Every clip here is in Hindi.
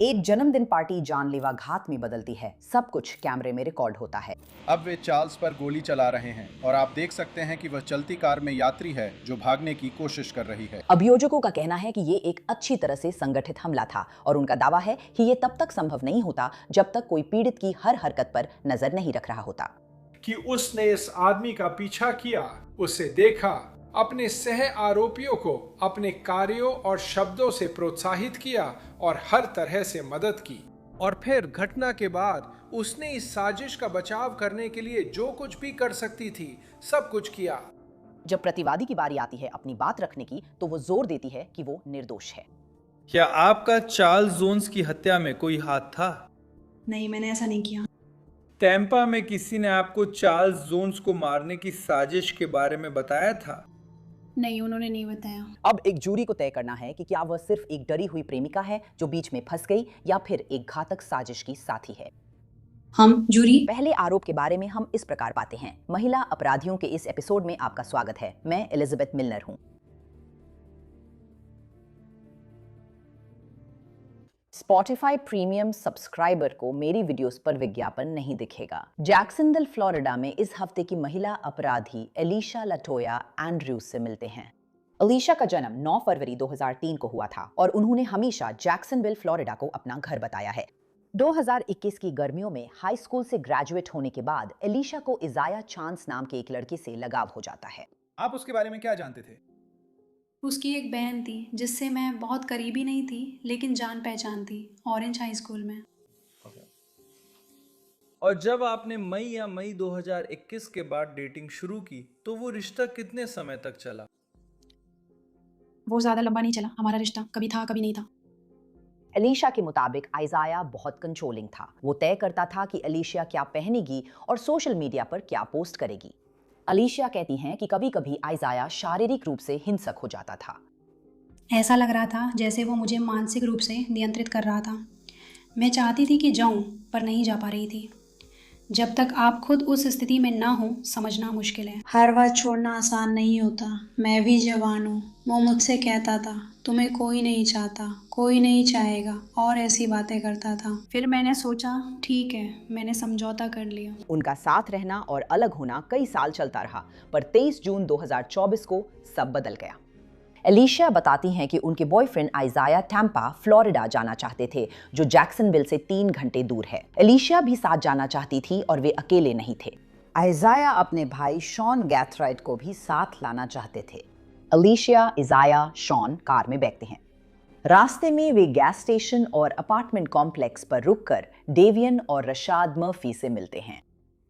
एक जन्मदिन पार्टी जानलेवा घात में बदलती है। सब कुछ कैमरे में रिकॉर्ड होता है। अब वे चार्ल्स पर गोली चला रहे हैं और आप देख सकते हैं कि वह चलती कार में यात्री है जो भागने की कोशिश कर रही है। अभियोजकों का कहना है कि ये एक अच्छी तरह से संगठित हमला था और उनका दावा है कि ये तब तक संभव नहीं होता जब तक कोई पीड़ित की हर हरकत पर नजर नहीं रख रहा होता। कि उसने इस आदमी का पीछा किया, उसे देखा, अपने सह आरोपियों को अपने कार्यों और शब्दों से प्रोत्साहित किया और हर तरह से मदद की। और फिर घटना के बाद उसने इस साजिश का बचाव करने के लिए जो कुछ भी कर सकती थी सब कुछ किया। जब प्रतिवादी की बारी आती है अपनी बात रखने की, तो वो जोर देती है कि वो निर्दोष है। क्या आपका चार्ल्स जोन्स की हत्या में कोई हाथ था? नहीं, मैंने ऐसा नहीं किया। टैंपा में किसी ने आपको चार्ल्स जोन्स को मारने की साजिश के बारे में बताया था? नहीं, उन्होंने नहीं बताया। अब एक जूरी को तय करना है कि क्या वह सिर्फ एक डरी हुई प्रेमिका है जो बीच में फंस गई या फिर एक घातक साजिश की साथी है। हम जूरी। पहले आरोप के बारे में हम इस प्रकार पाते हैं। महिला अपराधियों के इस एपिसोड में आपका स्वागत है। मैं एलिजाबेथ मिलनर हूं। स्पॉटिफाई प्रीमियम सब्सक्राइबर को मेरी वीडियोस पर विज्ञापन नहीं दिखेगा। जैक्सनविल फ्लोरिडा में इस हफ्ते की महिला अपराधी एलिशा लाटोया एंड्रयूज से मिलते हैं। एलिशा का जन्म 9 फरवरी 2003 को हुआ था और उन्होंने हमेशा जैक्सनविल फ्लोरिडा को अपना घर बताया है। 2021 की गर्मियों में हाई स्कूल से ग्रेजुएट होने के बाद एलिशा को इजाया चांस नाम के एक लड़के से लगाव हो जाता है। आप उसके बारे में क्या जानते थे? उसकी एक बहन थी जिससे मैं बहुत करीबी नहीं थी लेकिन जान पहचान थी, ऑरेंज हाई स्कूल में। और जब आपने मई 2021 के बाद डेटिंग शुरू की तो वो रिश्ता कितने समय तक चला? वो ज़्यादा लंबा नहीं चला। हमारा रिश्ता कभी था कभी नहीं था। एलिशा के मुताबिक आइजाया बहुत कंट्रोलिंग था। वो तय करता था कि एलिशा क्या पहनेगी और सोशल मीडिया पर क्या पोस्ट करेगी। एलिशा कहती हैं कि कभी-कभी आइजाया शारीरिक रूप से हिंसक हो जाता था। ऐसा लग रहा था जैसे वो मुझे मानसिक रूप से नियंत्रित कर रहा था। मैं चाहती थी कि जाऊं, पर नहीं जा पा रही थी। जब तक आप खुद उस स्थिति में ना हो, समझना मुश्किल है। हर बात छोड़ना आसान नहीं होता। मैं भी जवान हूँ। वो मुझसे कहता था, तुम्हें कोई नहीं चाहता, कोई नहीं चाहेगा, और ऐसी बातें करता था। फिर मैंने सोचा ठीक है, मैंने समझौता कर लिया। उनका साथ रहना और अलग होना कई साल चलता रहा, पर 23 जून 2024 को सब बदल गया। एलिशा बताती हैं कि उनके बॉयफ्रेंड आइजाया टैंपा फ्लोरिडा जाना चाहते थे, जो जैक्सनविल से 3 घंटे दूर है। एलिशा भी साथ जाना चाहती थी और वे अकेले नहीं थे। आइजाया अपने भाई शॉन गैथराइट को भी साथ लाना चाहते थे। एलिशा, इजाया, शॉन कार में बैठते हैं। रास्ते में वे गैस स्टेशन और अपार्टमेंट कॉम्प्लेक्स पर रुककर डेवियन और रशाद मर्फी से मिलते हैं।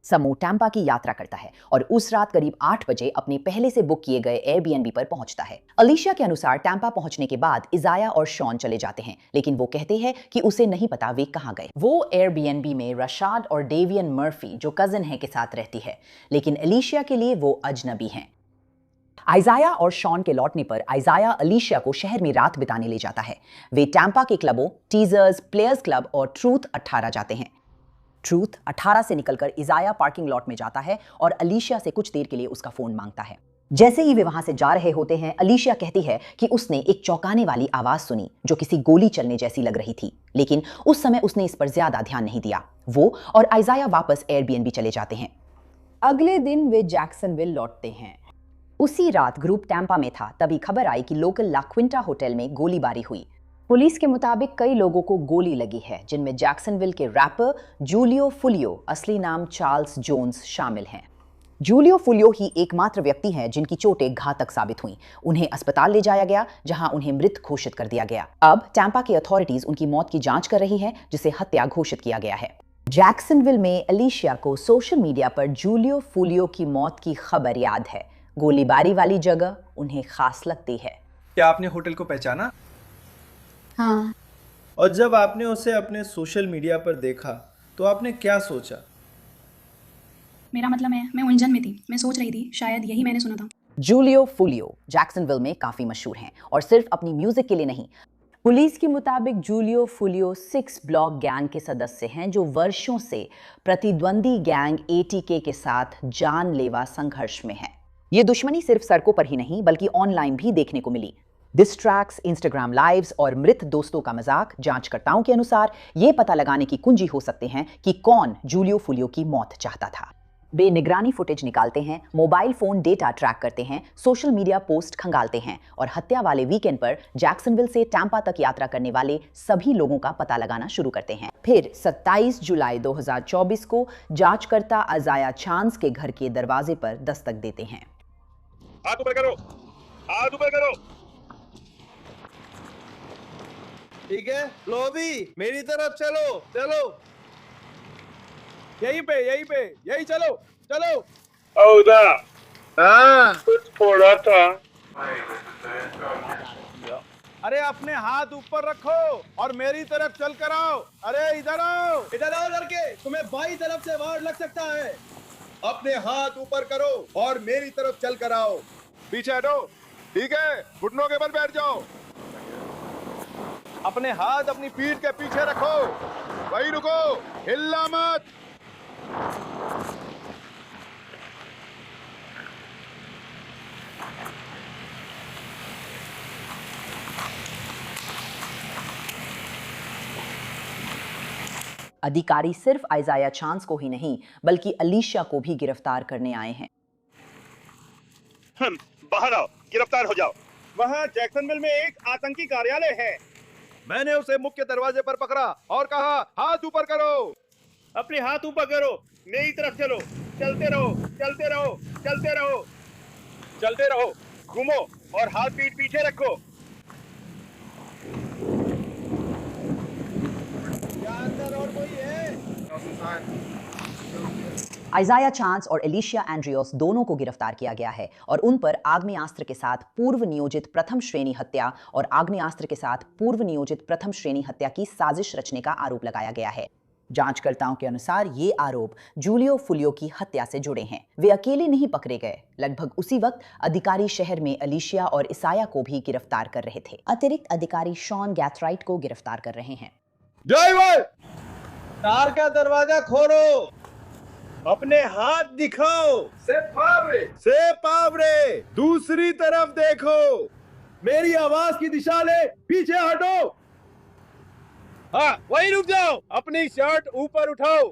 समूह टैंपा की यात्रा करता है और उस रात करीब 8 बजे अपने पहले से बुक किए गए एयरबीएनबी पर पहुंचता है। एलिशा के अनुसार टैंपा पहुंचने के बाद इजाया और शॉन चले जाते हैं, लेकिन वो कहते हैं कि उसे नहीं पता वे कहां गए। वो एयरबीएनबी में रशाद और डेवियन मर्फी, जो कजिन है, के साथ रहती है, लेकिन एलिशा के लिए वो अजनबी हैं। आइजाया और शॉन के लौटने पर आइजाया एलिशा को शहर में रात बिताने ले जाता है। वे टैंपा के क्लबों टीजर्स, प्लेयर्स क्लब और ट्रूथ 18 जाते हैं। ट्रूथ 18 से निकलकर इजाया पार्किंग लॉट में जाता है और एलिशा से कुछ देर के लिए उसका फोन मांगता है। जैसे ही वे वहां से जा रहे होते हैं, एलिशा कहती है कि उसने एक चौंकाने वाली आवाज सुनी जो किसी गोली चलने जैसी लग रही थी, लेकिन उस समय उसने इस पर ज्यादा ध्यान नहीं दिया। वो और आइजाया वापस एयरबीएनबी चले जाते हैं। अगले दिन वे जैक्सनविल लौटते हैं। उसी रात ग्रुप टैंपा में था, तभी खबर आई कि लोकल ला क्विंटा होटल में गोलीबारी हुई। पुलिस के मुताबिक कई लोगों को गोली लगी है, जिनमें जैक्सनविल के रैपर जूलियो फुलियो, असली नाम चार्ल्स जोन्स, शामिल हैं। जूलियो फुलियो ही एकमात्र व्यक्ति हैं जिनकी चोटें घातक साबित हुईं। उन्हें अस्पताल ले जाया गया, जहां उन्हें मृत घोषित कर दिया गया। अब टैंपा की अथॉरिटीज उनकी मौत की जांच कर रही हैं, जिसे हत्या घोषित किया गया है। जैक्सनविल में एलिशा को सोशल मीडिया पर जूलियो फुलियो की मौत की खबर याद है। गोलीबारी वाली जगह उन्हें खास लगती है। क्या आपने होटल को पहचाना? हाँ। और जब आपने उसे अपने सोशल मीडिया पर देखा तो आपने क्या सोचा? मेरा मतलब है, मैं उलझन में थी। मैं सोच रही थी शायद यही मैंने सुना था। जूलियो फुलियो जैक्सनविल में काफी मशहूर हैं और सिर्फ अपनी म्यूजिक के लिए नहीं। पुलिस के मुताबिक जूलियो फुलियो 6 ब्लॉक गैंग के सदस्य हैं, जो वर्षों से प्रतिद्वंदी गैंग एटीके के साथ जानलेवा संघर्ष में है। ये दुश्मनी सिर्फ सड़कों पर ही नहीं बल्कि ऑनलाइन भी देखने को मिली। डिस ट्रैक्स, इंस्टाग्राम लाइव्स और मृत दोस्तों का मजाक जांचकर्ताओं के अनुसार ये पता लगाने की कुंजी हो सकते हैं कि कौन जूलियो फुलियो की मौत चाहता था। वे निगरानी फुटेज निकालते हैं, मोबाइल फोन डेटा ट्रैक करते हैं, सोशल मीडिया पोस्ट खंगालते हैं और हत्या वाले वीकेंड पर जैक्सनविल से टैम्पा तक यात्रा करने वाले सभी लोगों का पता लगाना शुरू करते हैं। फिर 27 जुलाई 2024 को जांचकर्ता अजाया चांस के घर के दरवाजे पर दस्तक देते हैं। हाथ ऊपर करो, हाथ ऊपर करो। ठीक है, लोबी मेरी तरफ चलो, चलो। यहीं पे, यहीं चलो, चलो। औदा, हाँ, कुछ फोड़ा था। अरे अपने हाथ ऊपर रखो और मेरी तरफ चल कर आओ। अरे इधर आओ लड़के, तुम्हें बाई तरफ से वार लग सकता है। अपने हाथ ऊपर करो और मेरी तरफ चल कर आओ। पीछे हटो, ठीक है, घुटनों के बल बैठ जाओ। अपने हाथ अपनी पीठ के पीछे रखो। वहीं रुको, हिलना मत। अधिकारी सिर्फ आइजाया चांस को ही नहीं बल्कि अलीशिया को भी गिरफ्तार करने आए हैं। बाहर आओ, गिरफ्तार हो जाओ। वहाँ जैक्सनविल में एक आतंकी कार्यालय है। मैंने उसे मुख्य दरवाजे पर पकड़ा और कहा हाथ ऊपर करो। अपने हाथ ऊपर करो, मेरी तरफ चलो, चलते रहो, चलते रहो, चलते रहो, चलते रहो। घूमो और हाथ पीठ पीछे रखो। अंदर और कोई है? आइजाया चांस और एलिशिया एंड्रियोस दोनों को गिरफ्तार किया गया है और उन पर आग्नेयास्त्र के साथ पूर्व नियोजित प्रथम श्रेणी हत्या और आग्नेयास्त्र के साथ पूर्व नियोजित प्रथम श्रेणी हत्या की साजिश रचने का आरोप लगाया गया है। जांचकर्ताओं के अनुसार ये आरोप जूलियो फुलियो की हत्या से जुड़े हैं। वे अकेले नहीं पकड़े गए। लगभग उसी वक्त अधिकारी शहर में अलीशिया और इसाया को भी गिरफ्तार कर रहे थे। अतिरिक्त अधिकारी शॉन गैथराइट को गिरफ्तार कर रहे हैं। ड्राइवर, कार का दरवाजा खोलो। अपने हाथ दिखाओ। से पावरे, दूसरी तरफ देखो। मेरी आवाज की दिशा ले, पीछे हटो। हाँ, वहीं रुक जाओ। अपनी शर्ट ऊपर उठाओ।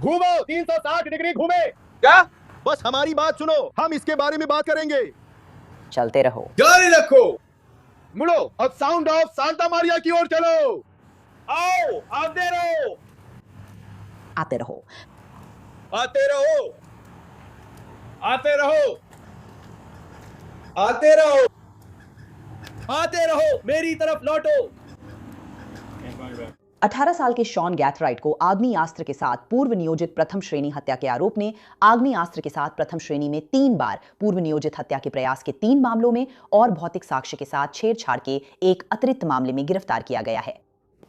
घूमो, 360 डिग्री घूमे। क्या? बस हमारी बात सुनो, हम इसके बारे में बात करेंगे। चलते रहो। जारी रखो। मुड़ो, अब साउंड ऑफ सांता मारिया की ओर चलो। आओ, आते रहो। आते रहो, आते रहो, आते रहो, आते रहो, आते रहो, मेरी तरफ लौटो। 18 साल के शॉन गैथराइट को आग्नेयास्त्र के साथ पूर्व नियोजित प्रथम श्रेणी हत्या के आरोप ने आग्नेयास्त्र के साथ प्रथम श्रेणी में 3 बार पूर्व नियोजित हत्या के प्रयास के 3 मामलों में और भौतिक साक्ष्य के साथ छेड़छाड़ के एक अतिरिक्त मामले में गिरफ्तार किया गया है।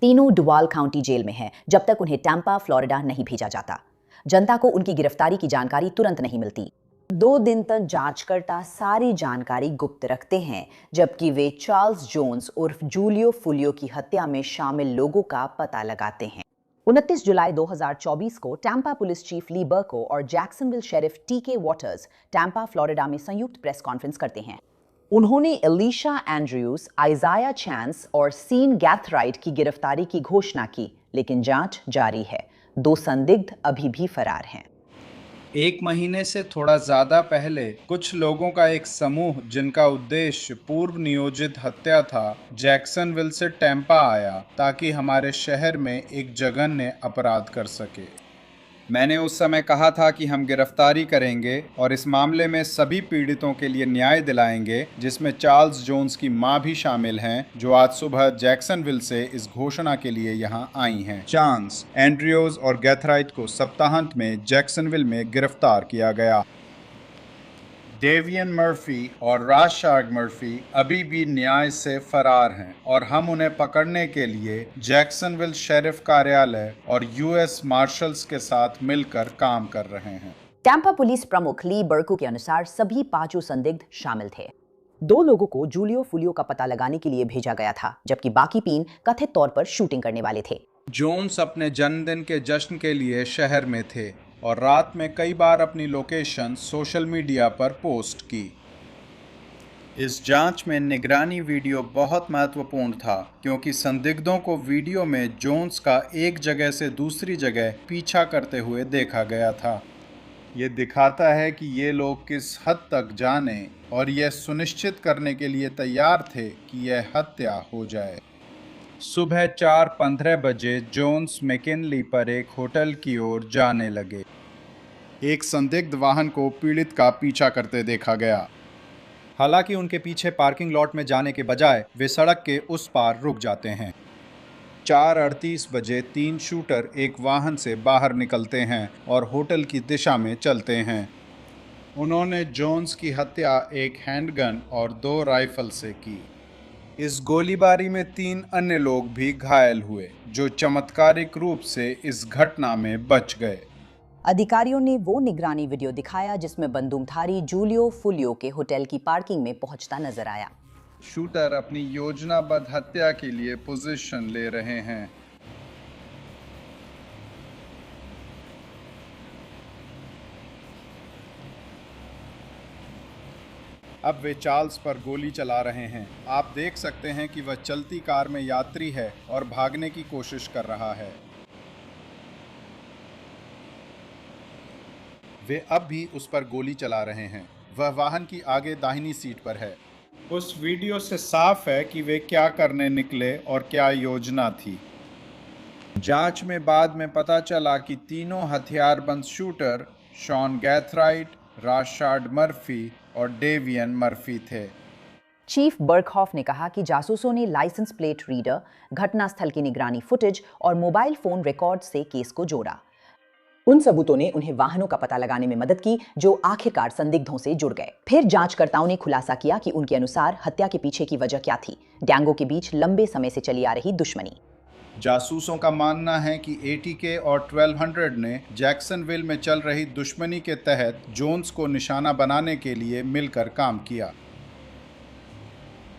तीनों डुवाल काउंटी जेल में हैं जब तक उन्हें टैम्पा, फ्लोरिडा नहीं भेजा जाता। जनता को उनकी गिरफ्तारी की जानकारी तुरंत नहीं मिलती। 2 दिन तक जांचकर्ता सारी जानकारी गुप्त रखते हैं जबकि वे चार्ल्स जोन्स उर्फ जूलियो फुलियो की हत्या में शामिल लोगों का पता लगाते हैं। 29 जुलाई 2024 को टैम्पा पुलिस चीफ ली बर्को और जैक्सनविल शेरिफ टीके वॉटर्स टैम्पा, फ्लोरिडा में संयुक्त प्रेस कॉन्फ्रेंस करते हैं। उन्होंने एलिशा एंड्रयूज, आइजाया चांस और सीन गैथराइट की गिरफ्तारी की घोषणा की, लेकिन जांच जारी है। 2 संदिग्ध अभी भी फरार हैं। 1 महीने से थोड़ा ज़्यादा पहले कुछ लोगों का एक समूह जिनका उद्देश्य पूर्व नियोजित हत्या था, जैक्सनविल से टैम्पा आया ताकि हमारे शहर में एक जघन्य अपराध कर सके। मैंने उस समय कहा था कि हम गिरफ्तारी करेंगे और इस मामले में सभी पीड़ितों के लिए न्याय दिलाएंगे, जिसमें चार्ल्स जोन्स की मां भी शामिल हैं, जो आज सुबह जैक्सनविल से इस घोषणा के लिए यहां आई हैं। चांस, एंड्रियोज और गैथराइट को सप्ताहांत में जैक्सनविल में गिरफ्तार किया गया। डेवियन मर्फी और राशार्ड मर्फी अभी भी न्याय से फरार हैं और हम उन्हें पकड़ने के लिए जैक्सनविल शेरिफ कार्यालय और यूएस मार्शल्स के साथ मिलकर काम कर रहे हैं। टैम्पा पुलिस प्रमुख ली बर्को के अनुसार सभी 5 संदिग्ध शामिल थे। 2 लोगों को जूलियो फुलियो का पता लगाने के लिए भेजा गया था, जबकि बाकी 3 कथित तौर पर शूटिंग करने वाले थे। जोन्स अपने जन्मदिन के जश्न के लिए शहर में थे और रात में कई बार अपनी लोकेशन सोशल मीडिया पर पोस्ट की। इस जांच में निगरानी वीडियो बहुत महत्वपूर्ण था क्योंकि संदिग्धों को वीडियो में जोन्स का एक जगह से दूसरी जगह पीछा करते हुए देखा गया था। ये दिखाता है कि ये लोग किस हद तक जाने और यह सुनिश्चित करने के लिए तैयार थे कि यह हत्या हो जाए। सुबह 4:15 बजे जोन्स मैकिनली पर एक होटल की ओर जाने लगे। एक संदिग्ध वाहन को पीड़ित का पीछा करते देखा गया। हालांकि उनके पीछे पार्किंग लॉट में जाने के बजाय वे सड़क के उस पार रुक जाते हैं। 4:38 बजे 3 शूटर एक वाहन से बाहर निकलते हैं और होटल की दिशा में चलते हैं। उन्होंने जोन्स की हत्या एक हैंडगन और 2 राइफल से की। इस गोलीबारी में 3 अन्य लोग भी घायल हुए जो चमत्कारिक रूप से इस घटना में बच गए। अधिकारियों ने वो निगरानी वीडियो दिखाया जिसमें बंदूकधारी जूलियो फुलियो के होटल की पार्किंग में पहुंचता नजर आया। शूटर अपनी योजनाबद्ध हत्या के लिए पोजीशन ले रहे हैं। अब वे चार्ल्स पर गोली चला रहे हैं। आप देख सकते हैं कि वह चलती कार में यात्री है और भागने की कोशिश कर रहा है। वे अब भी उस पर गोली चला रहे हैं। वह वाहन की आगे दाहिनी सीट पर है। उस वीडियो से साफ है कि वे क्या करने निकले और क्या योजना थी। जांच में बाद में पता चला कि तीनों हथियारबंद शूटर शॉन गैथराइट, राशार्ड मर्फी और डेवियन मर्फी थे। चीफ बर्कहॉफ ने कहा कि जासूसों ने लाइसेंस प्लेट रीडर, घटनास्थल की निगरानी फुटेज और मोबाइल फोन रिकॉर्ड से केस को जोड़ा। उन सबूतों ने उन्हें वाहनों का पता लगाने में मदद की जो आखिरकार संदिग्धों से जुड़ गए। फिर जांचकर्ताओं ने खुलासा किया कि उनके अनुसार हत्या के पीछे की वजह क्या थी। गैंगों के बीच लंबे समय से चली आ रही दुश्मनी। जासूसों का मानना है कि एटीके और 1200 ने जैक्सनविल में चल रही दुश्मनी के तहत जोन्स को निशाना बनाने के लिए मिलकर काम किया।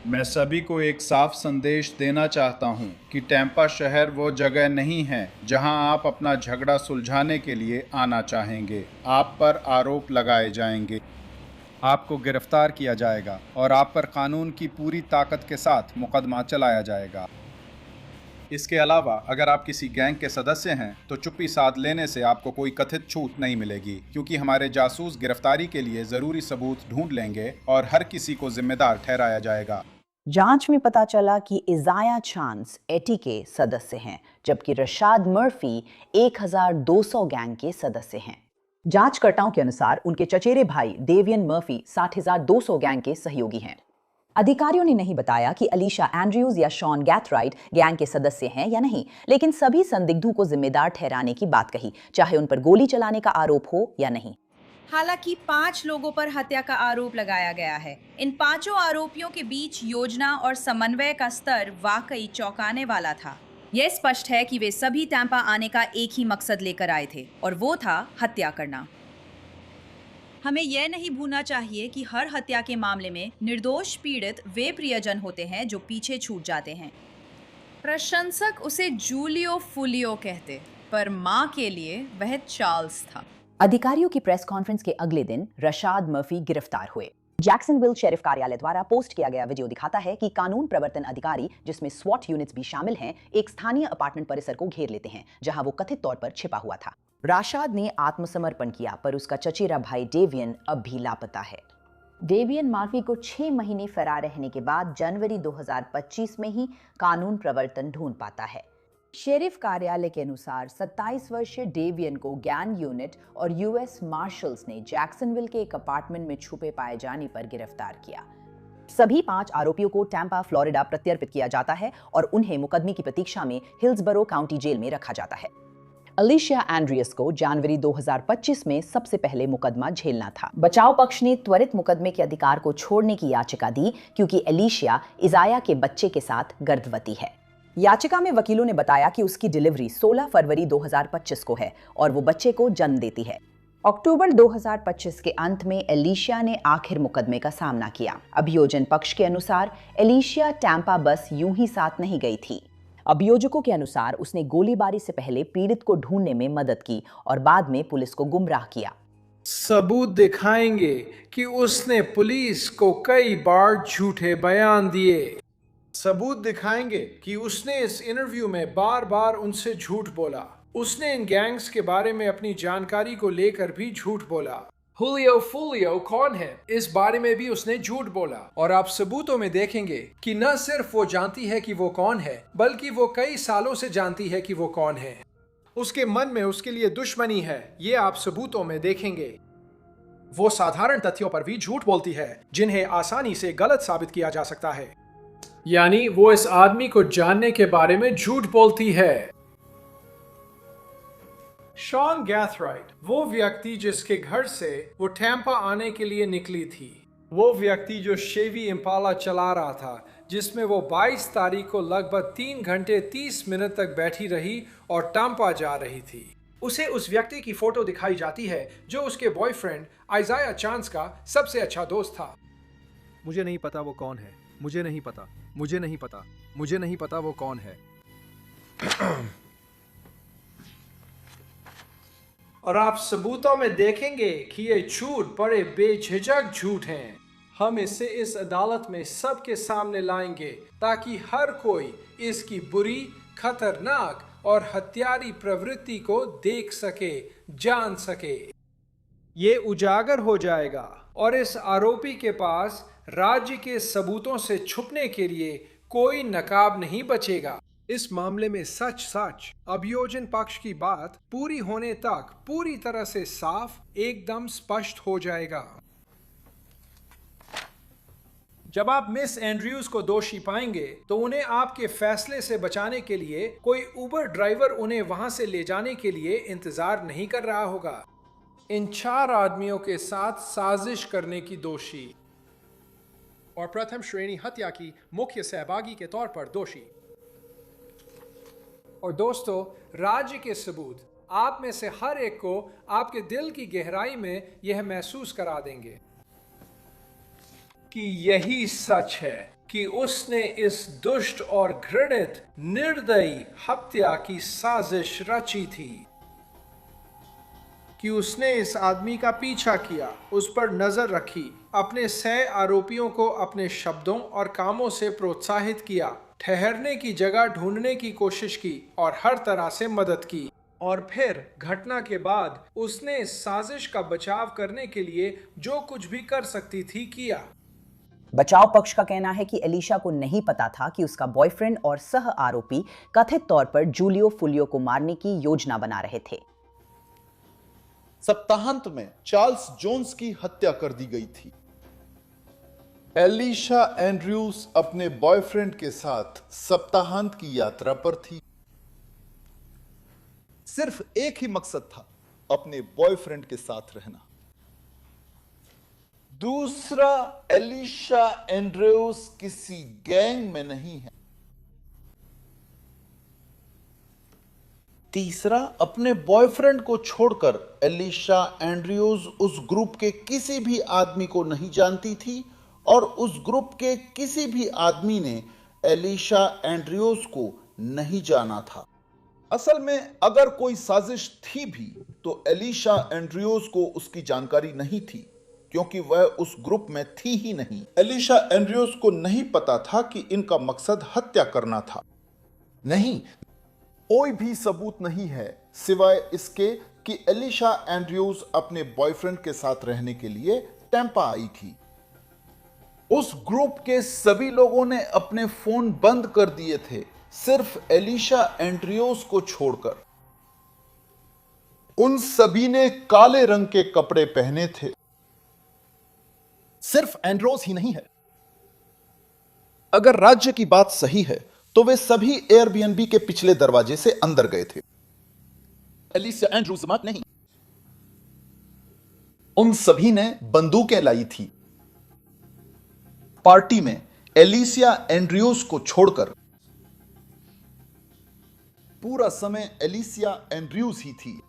मैं सभी को एक साफ संदेश देना चाहता हूं कि टैंपा शहर वो जगह नहीं है जहां आप अपना झगड़ा सुलझाने के लिए आना चाहेंगे। आप पर आरोप लगाए जाएंगे, आपको गिरफ्तार किया जाएगा और आप पर कानून की पूरी ताकत के साथ मुकदमा चलाया जाएगा। इसके अलावा अगर आप किसी गैंग के सदस्य हैं तो चुप्पी साध लेने से आपको कोई कथित छूट नहीं मिलेगी, क्योंकि हमारे जासूस गिरफ्तारी के लिए जरूरी सबूत ढूंढ लेंगे और हर किसी को जिम्मेदार ठहराया जाएगा। जांच में पता चला कि इजाया चांस एटी के सदस्य हैं, जबकि रशाद मर्फी 1200 गैंग के सदस्य हैं। जांचकर्ताओं के अनुसार उनके चचेरे भाई डेवियन मर्फी 60,200 गैंग के सहयोगी हैं। अधिकारियों ने नहीं बताया कि अलीशा एंड्रयूज या शॉन गैथराइट गैंग के सदस्य हैं या नहीं, लेकिन सभी संदिग्धों को जिम्मेदार ठहराने की बात कही, चाहे उन पर गोली चलाने का आरोप हो या नहीं। हालांकि 5 लोगों पर हत्या का आरोप लगाया गया है। इन 5 आरोपियों के बीच योजना और समन्वय का स्तर वाकई चौंकाने वाला था। यह स्पष्ट है कि वे सभी टैंपा आने का एक ही मकसद लेकर आए थे, और वो था हत्या करना। हमें यह नहीं भूलना चाहिए कि हर हत्या के मामले में निर्दोष पीड़ित वे प्रियजन होते हैं जो पीछे छूट जाते हैं। प्रशंसक उसे जूलियो फुलियो कहते, पर मां के लिए वह चार्ल्स था। अधिकारियों की प्रेस कॉन्फ्रेंस के अगले दिन रशाद मर्फी गिरफ्तार हुए। जैक्सनविल शेरिफ कार्यालय द्वारा पोस्ट किया गया वीडियो दिखाता है कि कानून प्रवर्तन अधिकारी, जिसमें स्वॉट यूनिट्स भी शामिल हैं, एक स्थानीय अपार्टमेंट परिसर को घेर लेते हैं जहां वो कथित तौर पर छिपा हुआ था। राशाद ने आत्मसमर्पण किया, पर उसका चचेरा भाई डेवियन अब भी लापता है। डेवियन मर्फी को 6 महीने फरार रहने के बाद जनवरी 2025 में ही कानून प्रवर्तन ढूंढ पाता है। शेरिफ कार्यालय के अनुसार 27 वर्षीय डेवियन को गैंग यूनिट और यूएस मार्शल्स ने जैक्सनविल के एक अपार्टमेंट में छुपे पाए जाने पर गिरफ्तार किया। सभी 5 आरोपियों को टैंपा, फ्लोरिडा प्रत्यर्पित किया जाता है और उन्हें मुकदमे की प्रतीक्षा में हिल्सबरो काउंटी जेल में रखा जाता है। अलीशिया एंड्रियस को जनवरी 2025 में सबसे पहले मुकदमा झेलना था। बचाव पक्ष ने त्वरित मुकदमे के अधिकार को छोड़ने की याचिका दी क्योंकि अलीशिया इजाया के बच्चे के साथ गर्भवती है। याचिका में वकीलों ने बताया कि उसकी डिलीवरी 16 फरवरी 2025 को है और वो बच्चे को जन्म देती है। अक्टूबर 2025 के अंत में एलिशिया ने आखिर मुकदमे का सामना किया। अभियोजन पक्ष के अनुसार एलिशिया टैंपा बस यूं ही साथ नहीं गई थी। अभियोजकों के अनुसार उसने गोलीबारी से पहले पीड़ित को ढूंढने में मदद की और बाद में पुलिस को गुमराह किया। सबूत दिखाएंगे कि उसने पुलिस को कई बार झूठे बयान दिए। सबूत दिखाएंगे कि उसने इस इंटरव्यू में बार बार उनसे झूठ बोला। उसने इन गैंग्स के बारे में अपनी जानकारी को लेकर भी झूठ बोला। हुलियो फुलियो कौन है, इस बारे में भी उसने झूठ बोला। और आप सबूतों में देखेंगे कि न सिर्फ वो जानती है कि वो कौन है, बल्कि वो कई सालों से जानती है कि वो कौन है। उसके मन में उसके लिए दुश्मनी है, ये आप सबूतों में देखेंगे। वो साधारण तथ्यों पर भी झूठ बोलती है जिन्हें आसानी से गलत साबित किया जा सकता है। यानी वो इस आदमी को जानने के बारे में झूठ बोलती है। शॉन गैथराइट, वो व्यक्ति जिसके घर से वो टैंपा आने के लिए निकली थी, वो व्यक्ति जो शेवी इम्पाला चला रहा था, जिसमें वो 22 तारीख को लगभग 3 घंटे 30 मिनट तक बैठी रही और टैंपा जा रही थी। उसे उस व्यक्ति की फोटो दिखाई जाती है जो उसके बॉयफ्रेंड आइजाया चांस का सबसे अच्छा दोस्त था। मुझे नहीं पता वो कौन है, मुझे नहीं पता, मुझे नहीं पता, मुझे नहीं पता वो कौन है। और आप सबूतों में देखेंगे कि ये झूठ बड़े बेझिझक झूठ हैं। हम इसे इस अदालत में सबके सामने लाएंगे ताकि हर कोई इसकी बुरी, खतरनाक और हत्यारी प्रवृत्ति को देख सके, जान सके। ये उजागर हो जाएगा और इस आरोपी के पास राज्य के सबूतों से छुपने के लिए कोई नकाब नहीं बचेगा। इस मामले में सच सच अभियोजन पक्ष की बात पूरी होने तक पूरी तरह से साफ, एकदम स्पष्ट हो जाएगा। जब आप मिस एंड्रयूज को दोषी पाएंगे तो उन्हें आपके फैसले से बचाने के लिए कोई उबर ड्राइवर उन्हें वहां से ले जाने के लिए इंतजार नहीं कर रहा होगा। इन 4 आदमियों के साथ साजिश करने की दोषी और प्रथम श्रेणी हत्या की मुख्य सहभागी के तौर पर दोषी। और दोस्तों, राज्य के सबूत आप में से हर एक को आपके दिल की गहराई में यह महसूस करा देंगे कि यही सच है कि उसने इस दुष्ट और घृणित, निर्दयी हत्या की साजिश रची थी, कि उसने इस आदमी का पीछा किया, उस पर नजर रखी, अपने सह आरोपियों को अपने शब्दों और कामों से प्रोत्साहित किया, ठहरने की जगह ढूंढने की कोशिश की और हर तरह से मदद की। और फिर घटना के बाद उसने इस साजिश का बचाव करने के लिए जो कुछ भी कर सकती थी किया। बचाव पक्ष का कहना है कि एलिशा को नहीं पता था कि उसका बॉयफ्रेंड और सह आरोपी कथित तौर पर जूलियो फुलियो को मारने की योजना बना रहे थे। सप्ताहांत में चार्ल्स जोन्स की हत्या कर दी गई थी। एलिशा एंड्रयूज अपने बॉयफ्रेंड के साथ सप्ताहांत की यात्रा पर थी। सिर्फ एक ही मकसद था, अपने बॉयफ्रेंड के साथ रहना। दूसरा, एलिशा एंड्रयूज किसी गैंग में नहीं है। तीसरा, अपने बॉयफ्रेंड को छोड़कर एलिशा एंड्रयूज उस ग्रुप के किसी भी आदमी को नहीं जानती थी और उस ग्रुप के किसी भी आदमी ने एलिशा एंड्रयूज को नहीं जाना था। असल में अगर कोई साजिश थी भी तो एलिशा एंड्रयूज को उसकी जानकारी नहीं थी, क्योंकि वह उस ग्रुप में थी ही नहीं। एलिशा एंड्रयूज को नहीं पता था कि इनका मकसद हत्या करना था। नहीं, कोई भी सबूत नहीं है सिवाय इसके कि एलिशा एंड्रयूज अपने बॉयफ्रेंड के साथ रहने के लिए टैंपा आई थी। उस ग्रुप के सभी लोगों ने अपने फोन बंद कर दिए थे, सिर्फ एलिशा एंड्रयूज को छोड़कर। उन सभी ने काले रंग के कपड़े पहने थे। सिर्फ एंड्रयूज ही नहीं है। अगर राज्य की बात सही है तो वे सभी एयरबीएनबी के पिछले दरवाजे से अंदर गए थे। एलिशा एंड्रयूज मत नहीं। उन सभी ने बंदूकें लाई थी। पार्टी में एलिशा एंड्रयूज को छोड़कर पूरा समय एलिशा एंड्रयूज ही थी,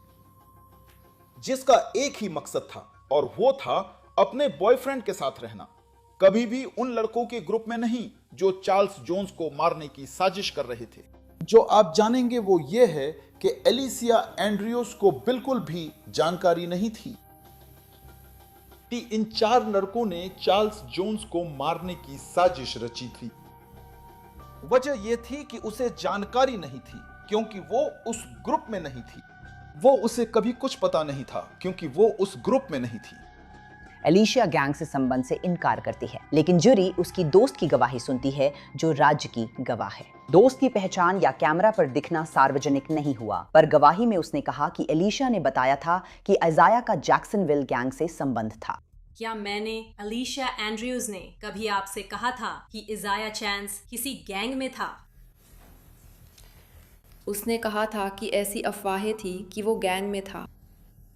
जिसका एक ही मकसद था और वो था अपने बॉयफ्रेंड के साथ रहना। कभी भी उन लड़कों के ग्रुप में नहीं जो चार्ल्स जोन्स को मारने की साजिश कर रहे थे। जो आप जानेंगे वो ये है कि एलिशा एंड्रयूज को बिल्कुल भी जानकारी नहीं थी कि इन 4 लड़कों ने चार्ल्स जोन्स को मारने की साजिश रची थी। वजह यह थी कि उसे जानकारी नहीं थी क्योंकि वो उस ग्रुप में नहीं थी। वो उसे कभी कुछ पता नहीं था क्योंकि वो उस ग्रुप में नहीं थी। एलिशिया गैंग से संबंध से इनकार करती है, लेकिन जूरी उसकी दोस्त की गवाही सुनती है जो राज्य की गवाह है। दोस्त की पहचान या कैमरा पर दिखना सार्वजनिक नहीं हुआ, पर गवाही में उसने कहा कि एलिशिया ने बताया था कि अजाया का जैक्सनविल गैंग से संबंध था। क्या मैंने एलिशिया एंड्रयूज ने कभी आपसे कहा था कि इजाया चैंस किसी गैंग में था? उसने कहा था कि ऐसी अफवाहें थी कि वो गैंग में था।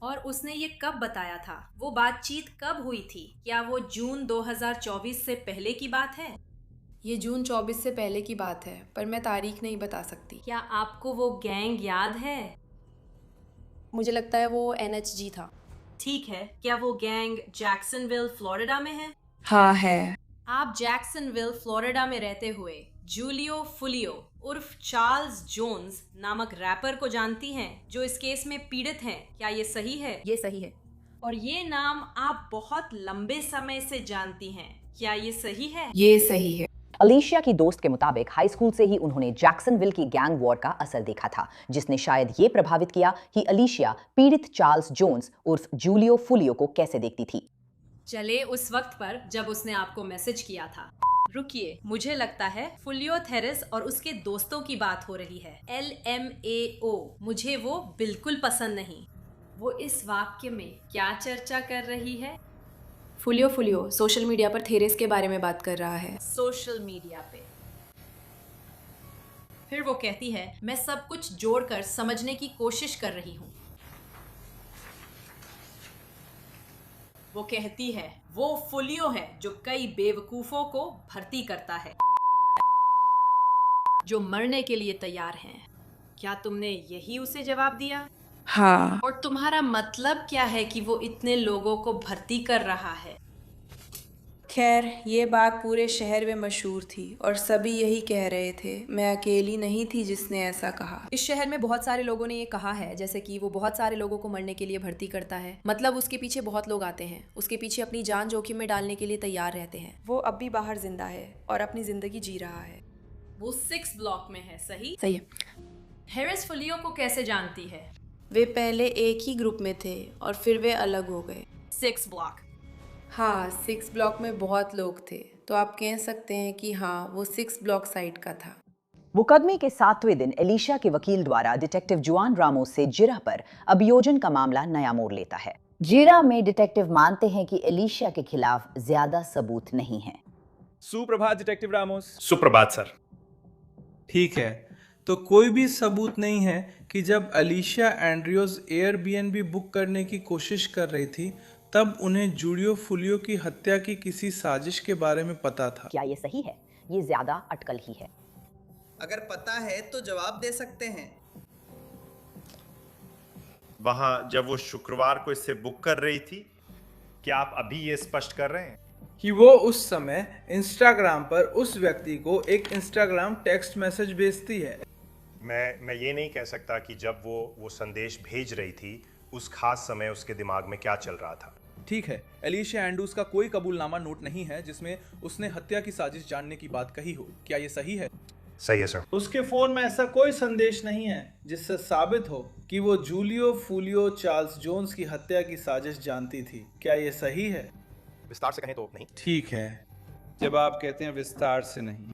और उसने ये कब बताया था? वो बातचीत कब हुई थी? क्या वो जून 2024 से पहले की बात है? ये जून 24 से पहले की बात है, पर मैं तारीख नहीं बता सकती। क्या आपको वो गैंग याद है? मुझे लगता है वो NHG था। ठीक है, क्या वो गैंग जैक्सनविल फ्लोरिडा में है? हाँ है। आप जैक्सनविल फ्लोरिडा में रहते हुए जूलियो फुलियो उर्फ चार्ल्स जोन्स नामक रैपर को जानती हैं जो इस केस में पीड़ित हैं। क्या ये सही है? ये सही है। और ये नाम आप बहुत लंबे समय से जानती हैं। क्या ये सही है? ये सही है। एलिशिया की दोस्त के मुताबिक हाई स्कूल से ही उन्होंने जैक्सनविल की गैंग वॉर का असर देखा था, जिसने शायद ये प्रभावित किया कि एलिशिया पीड़ित चार्ल्स जोन्स उर्फ जूलियो फुलियो को कैसे देखती थी। चले उस वक्त पर जब उसने आपको मैसेज किया था। रुकिए, मुझे लगता है फुलियो थेरेस और उसके दोस्तों की बात हो रही है। LMAO, मुझे वो बिल्कुल पसंद नहीं। वो इस वाक्य में क्या चर्चा कर रही है? फुलियो सोशल मीडिया पर थेरेस के बारे में बात कर रहा है। सोशल मीडिया पे। फिर वो कहती है, मैं सब कुछ जोड़कर समझने की कोशिश कर रही हूँ। वो कहती है वो फुलियो है जो कई बेवकूफों को भर्ती करता है जो मरने के लिए तैयार हैं। क्या तुमने यही उसे जवाब दिया? हाँ। और तुम्हारा मतलब क्या है कि वो इतने लोगों को भर्ती कर रहा है? खैर, ये बात पूरे शहर में मशहूर थी और सभी यही कह रहे थे। मैं अकेली नहीं थी जिसने ऐसा कहा। इस शहर में बहुत सारे लोगों ने ये कहा है, जैसे कि वो बहुत सारे लोगों को मरने के लिए भर्ती करता है। मतलब उसके पीछे बहुत लोग आते हैं, उसके पीछे अपनी जान जोखिम में डालने के लिए तैयार रहते हैं। वो अब भी बाहर जिंदा है और अपनी जिंदगी जी रहा है। वो 6 ब्लॉक में है, सही? सही है। हैरिस फुलियो को कैसे जानती है? वे पहले एक ही ग्रुप में थे और फिर वे अलग हो गए। 6 ब्लॉक? हाँ, 6 ब्लॉक में बहुत लोग थे, तो आप कह सकते हैं कि हाँ, वो 6 ब्लॉक साइड का था। मुकदमे के 7वें दिन एलिशिया के वकील द्वारा डिटेक्टिव जुआन रामोस से जिरा पर अभियोजन का मामला नया मोड़ लेता है। जिरा में डिटेक्टिव मानते हैं कि एलिशिया के खिलाफ ज्यादा सबूत नहीं है। सुप्रभात डिटेक्टिव रामोस। सुप्रभात सर। ठीक है, तो कोई भी सबूत नहीं है कि जब एलिशिया एंड्रयूज एयरबीएनबी बुक करने की कोशिश कर रही थी तब उन्हें जूलियो फुलियो की हत्या की किसी साजिश के बारे में पता था। क्या ये सही है? ये ज्यादा अटकल ही है। अगर पता है तो जवाब दे सकते हैं। वहां जब वो शुक्रवार को इससे बुक कर रही थी, क्या आप अभी ये स्पष्ट कर रहे हैं कि वो उस समय इंस्टाग्राम पर उस व्यक्ति को एक इंस्टाग्राम टेक्स्ट मैसेज भेजती है? मैं ये नहीं कह सकता कि जब वो संदेश भेज रही थी उस खास समय उसके दिमाग में क्या चल रहा था। ठीक है, एलिशिया एंड्रयूज का कोई कबूलनामा नोट नहीं है जिसमें उसने हत्या की साजिश जानने की बात कही हो। क्या ये सही है? सही है सर। उसके फोन में ऐसा कोई संदेश नहीं है जिससे साबित हो कि वो जूलियो फुलियो चार्ल्स जोन्स की हत्या की साजिश जानती थी। क्या ये सही है? विस्तार से कहें तो नहीं। ठीक है, जब आप कहते हैं विस्तार से नहीं।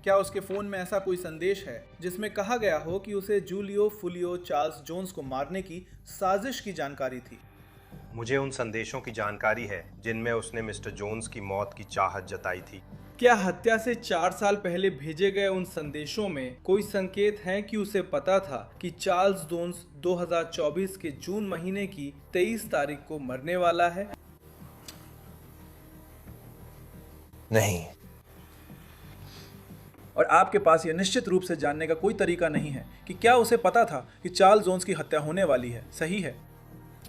क्या उसके फोन में ऐसा कोई संदेश है जिसमें कहा गया हो कि उसे जूलियो फुलियो चार्ल्स जोन्स को मारने की साजिश की जानकारी थी? मुझे उन संदेशों की जानकारी है जिनमें उसने मिस्टर जोन्स की मौत की चाहत जताई थी। क्या हत्या से 4 साल पहले भेजे गए उन संदेशों में कोई संकेत है कि उसे पता था कि चार्ल्स जोन्स 2024 के जून महीने की 23 तारीख को मरने वाला है? नहीं। और आपके पास यह निश्चित रूप से जानने का कोई तरीका नहीं है कि क्या उसे पता था कि चार्ल्स जोन्स की हत्या होने वाली है, सही है?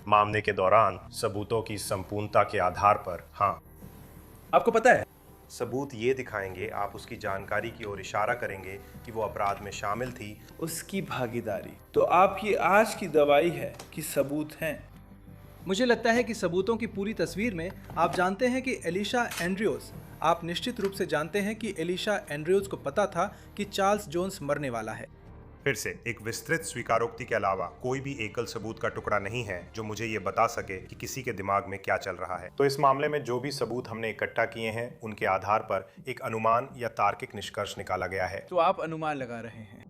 मामले के दौरान सबूतों की संपूर्णता के आधार पर हाँ। आपको पता है, सबूत ये दिखाएंगे, आप उसकी जानकारी की ओर इशारा करेंगे कि वो अपराध में शामिल थी, उसकी भागीदारी। तो आपकी आज की दवाई है कि सबूत हैं। मुझे लगता है कि सबूतों की पूरी तस्वीर में आप जानते हैं कि एलिशा एंड्रयूज, आप निश्चित रूप से जानते हैं कि एलिशा एंड्रयूज को पता था कि चार्ल्स जोन्स मरने वाला है। फिर से एक विस्तृत स्वीकारोक्ति के अलावा कोई भी एकल सबूत का टुकड़ा नहीं है जो मुझे ये बता सके कि किसी के दिमाग में क्या चल रहा है। तो इस मामले में जो भी सबूत हमने इकट्ठा किए हैं उनके आधार पर एक अनुमान या तार्किक निष्कर्ष निकाला गया है। तो आप अनुमान लगा रहे हैं?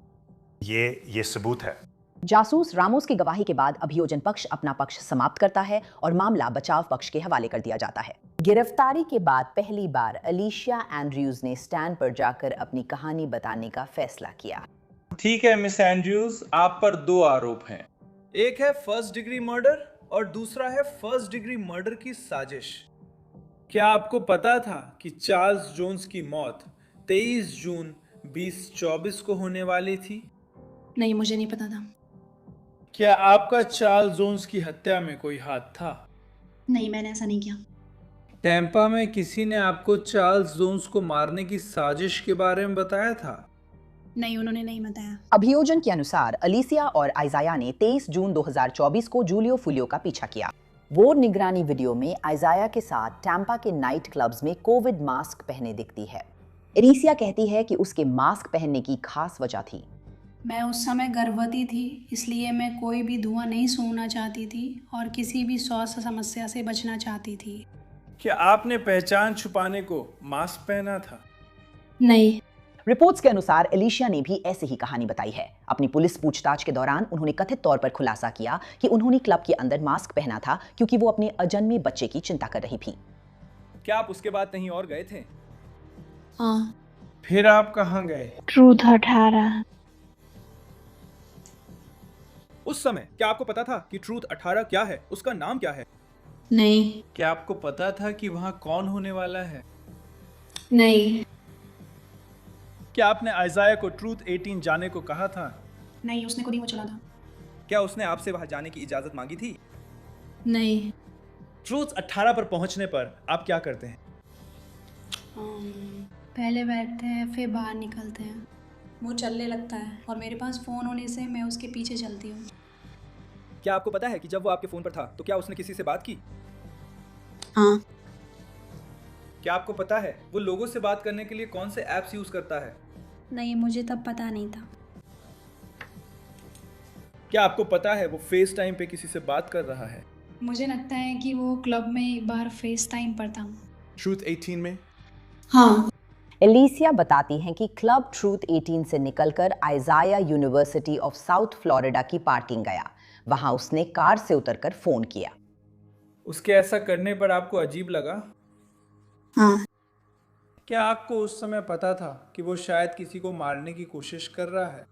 ये सबूत है। जासूस रामोस की गवाही के बाद अभियोजन पक्ष अपना पक्ष समाप्त करता है और मामला बचाव पक्ष के हवाले कर दिया जाता है। गिरफ्तारी के बाद पहली बार एलिशा एंड्रयूज ने स्टैंड पर जाकर अपनी कहानी बताने का फैसला किया। ठीक है मिस एंड्रयूज, आप पर 2 आरोप हैं। एक है फर्स्ट डिग्री मर्डर और दूसरा है फर्स्ट डिग्री मर्डर की साजिश। क्या आपको पता था कि चार्ल्स जोन्स की मौत 23 जून 2024 को होने वाली थी? नहीं, मुझे नहीं पता था। क्या आपका चार्ल्स जोन्स की हत्या में कोई हाथ था? नहीं, मैंने ऐसा नहीं किया। टैंपा में किसी ने आपको चार्ल्स जोन्स को मारने की साजिश के बारे में बताया था? नहीं, उन्होंने नहीं बताया। अभियोजन के अनुसार अलीसिया और आइजाया ने 23 जून 2024 को जूलियो फुलियो का पीछा किया। वो निगरानी वीडियो में आइजाया के साथ टैंपा के नाइट क्लब्स में कोविड मास्क पहने दिखती है। एलिसिया कहती है कि उसके मास्क पहनने की खास वजह थी। मैं उस समय गर्भवती थी, इसलिए मैं कोई भी धुआं नहीं सूंघना चाहती थी और किसी भी स्वास्थ्य समस्या से बचना चाहती थी। क्या आपने पहचान छुपाने को मास्क पहना था? नहीं। रिपोर्ट्स के अनुसार एलिशिया ने भी ऐसी ही कहानी बताई है। अपनी पुलिस पूछताछ के दौरान उन्होंने कथित तौर पर खुलासा किया कि उन्होंने क्लब के अंदर मास्क पहना था क्योंकि वो अपने अजन्मे बच्चे की चिंता कर रही थी। क्या आप उसके बाद कहीं और गए थे? हाँ। फिर आप कहाँ गए? ट्रूथ 18। उस समय क्या आपको पता था कि ट्रूथ 18 क्या है, उसका नाम क्या है? नहीं। क्या आपको पता था कि वहाँ कौन होने वाला है? नहीं। क्या आपने आइजाया को ट्रूथ 18 जाने को कहा था? नहीं, उसने खुद ही वो चला था। क्या उसने आपसे वहां जाने की इजाजत मांगी थी? नहीं। ट्रूथ 18 पर पहुंचने पर आप क्या करते हैं? पहले बैठते हैं, फिर बाहर निकलते हैं। वो चलने लगता है और मेरे पास फ़ोन होने से मैं उसके पीछे चलती हूँ। क्या आपको पता है कि जब वो आपके फ़ोन पर था तो क्या उसने किसी से बात की? हाँ। क्या आपको पता है वो लोगों से बात करने के लिए कौन से ऐप्स यूज़ करता है? नहीं, मुझे तब पता नहीं था। क्या आपको पता है वो फेस टाइम पे किसी से बात कर रहा है? मुझे लगता है कि वो क्लब में एक बार फेस टाइम पर था। ट्रूथ 18 में? हाँ। एलिसिया बताती हैं कि क्लब ट्रूथ 18 से निकलकर आइजाया यूनिवर्सिटी ऑफ साउथ फ्लोरिडा की पार्किंग गया। वहां उसने कार से उतरकर फोन किया। उसके ऐसा करने पर आपको अजीब लगा? हाँ। क्या आपको उस समय पता था कि वो शायद किसी को मारने की कोशिश कर रहा है?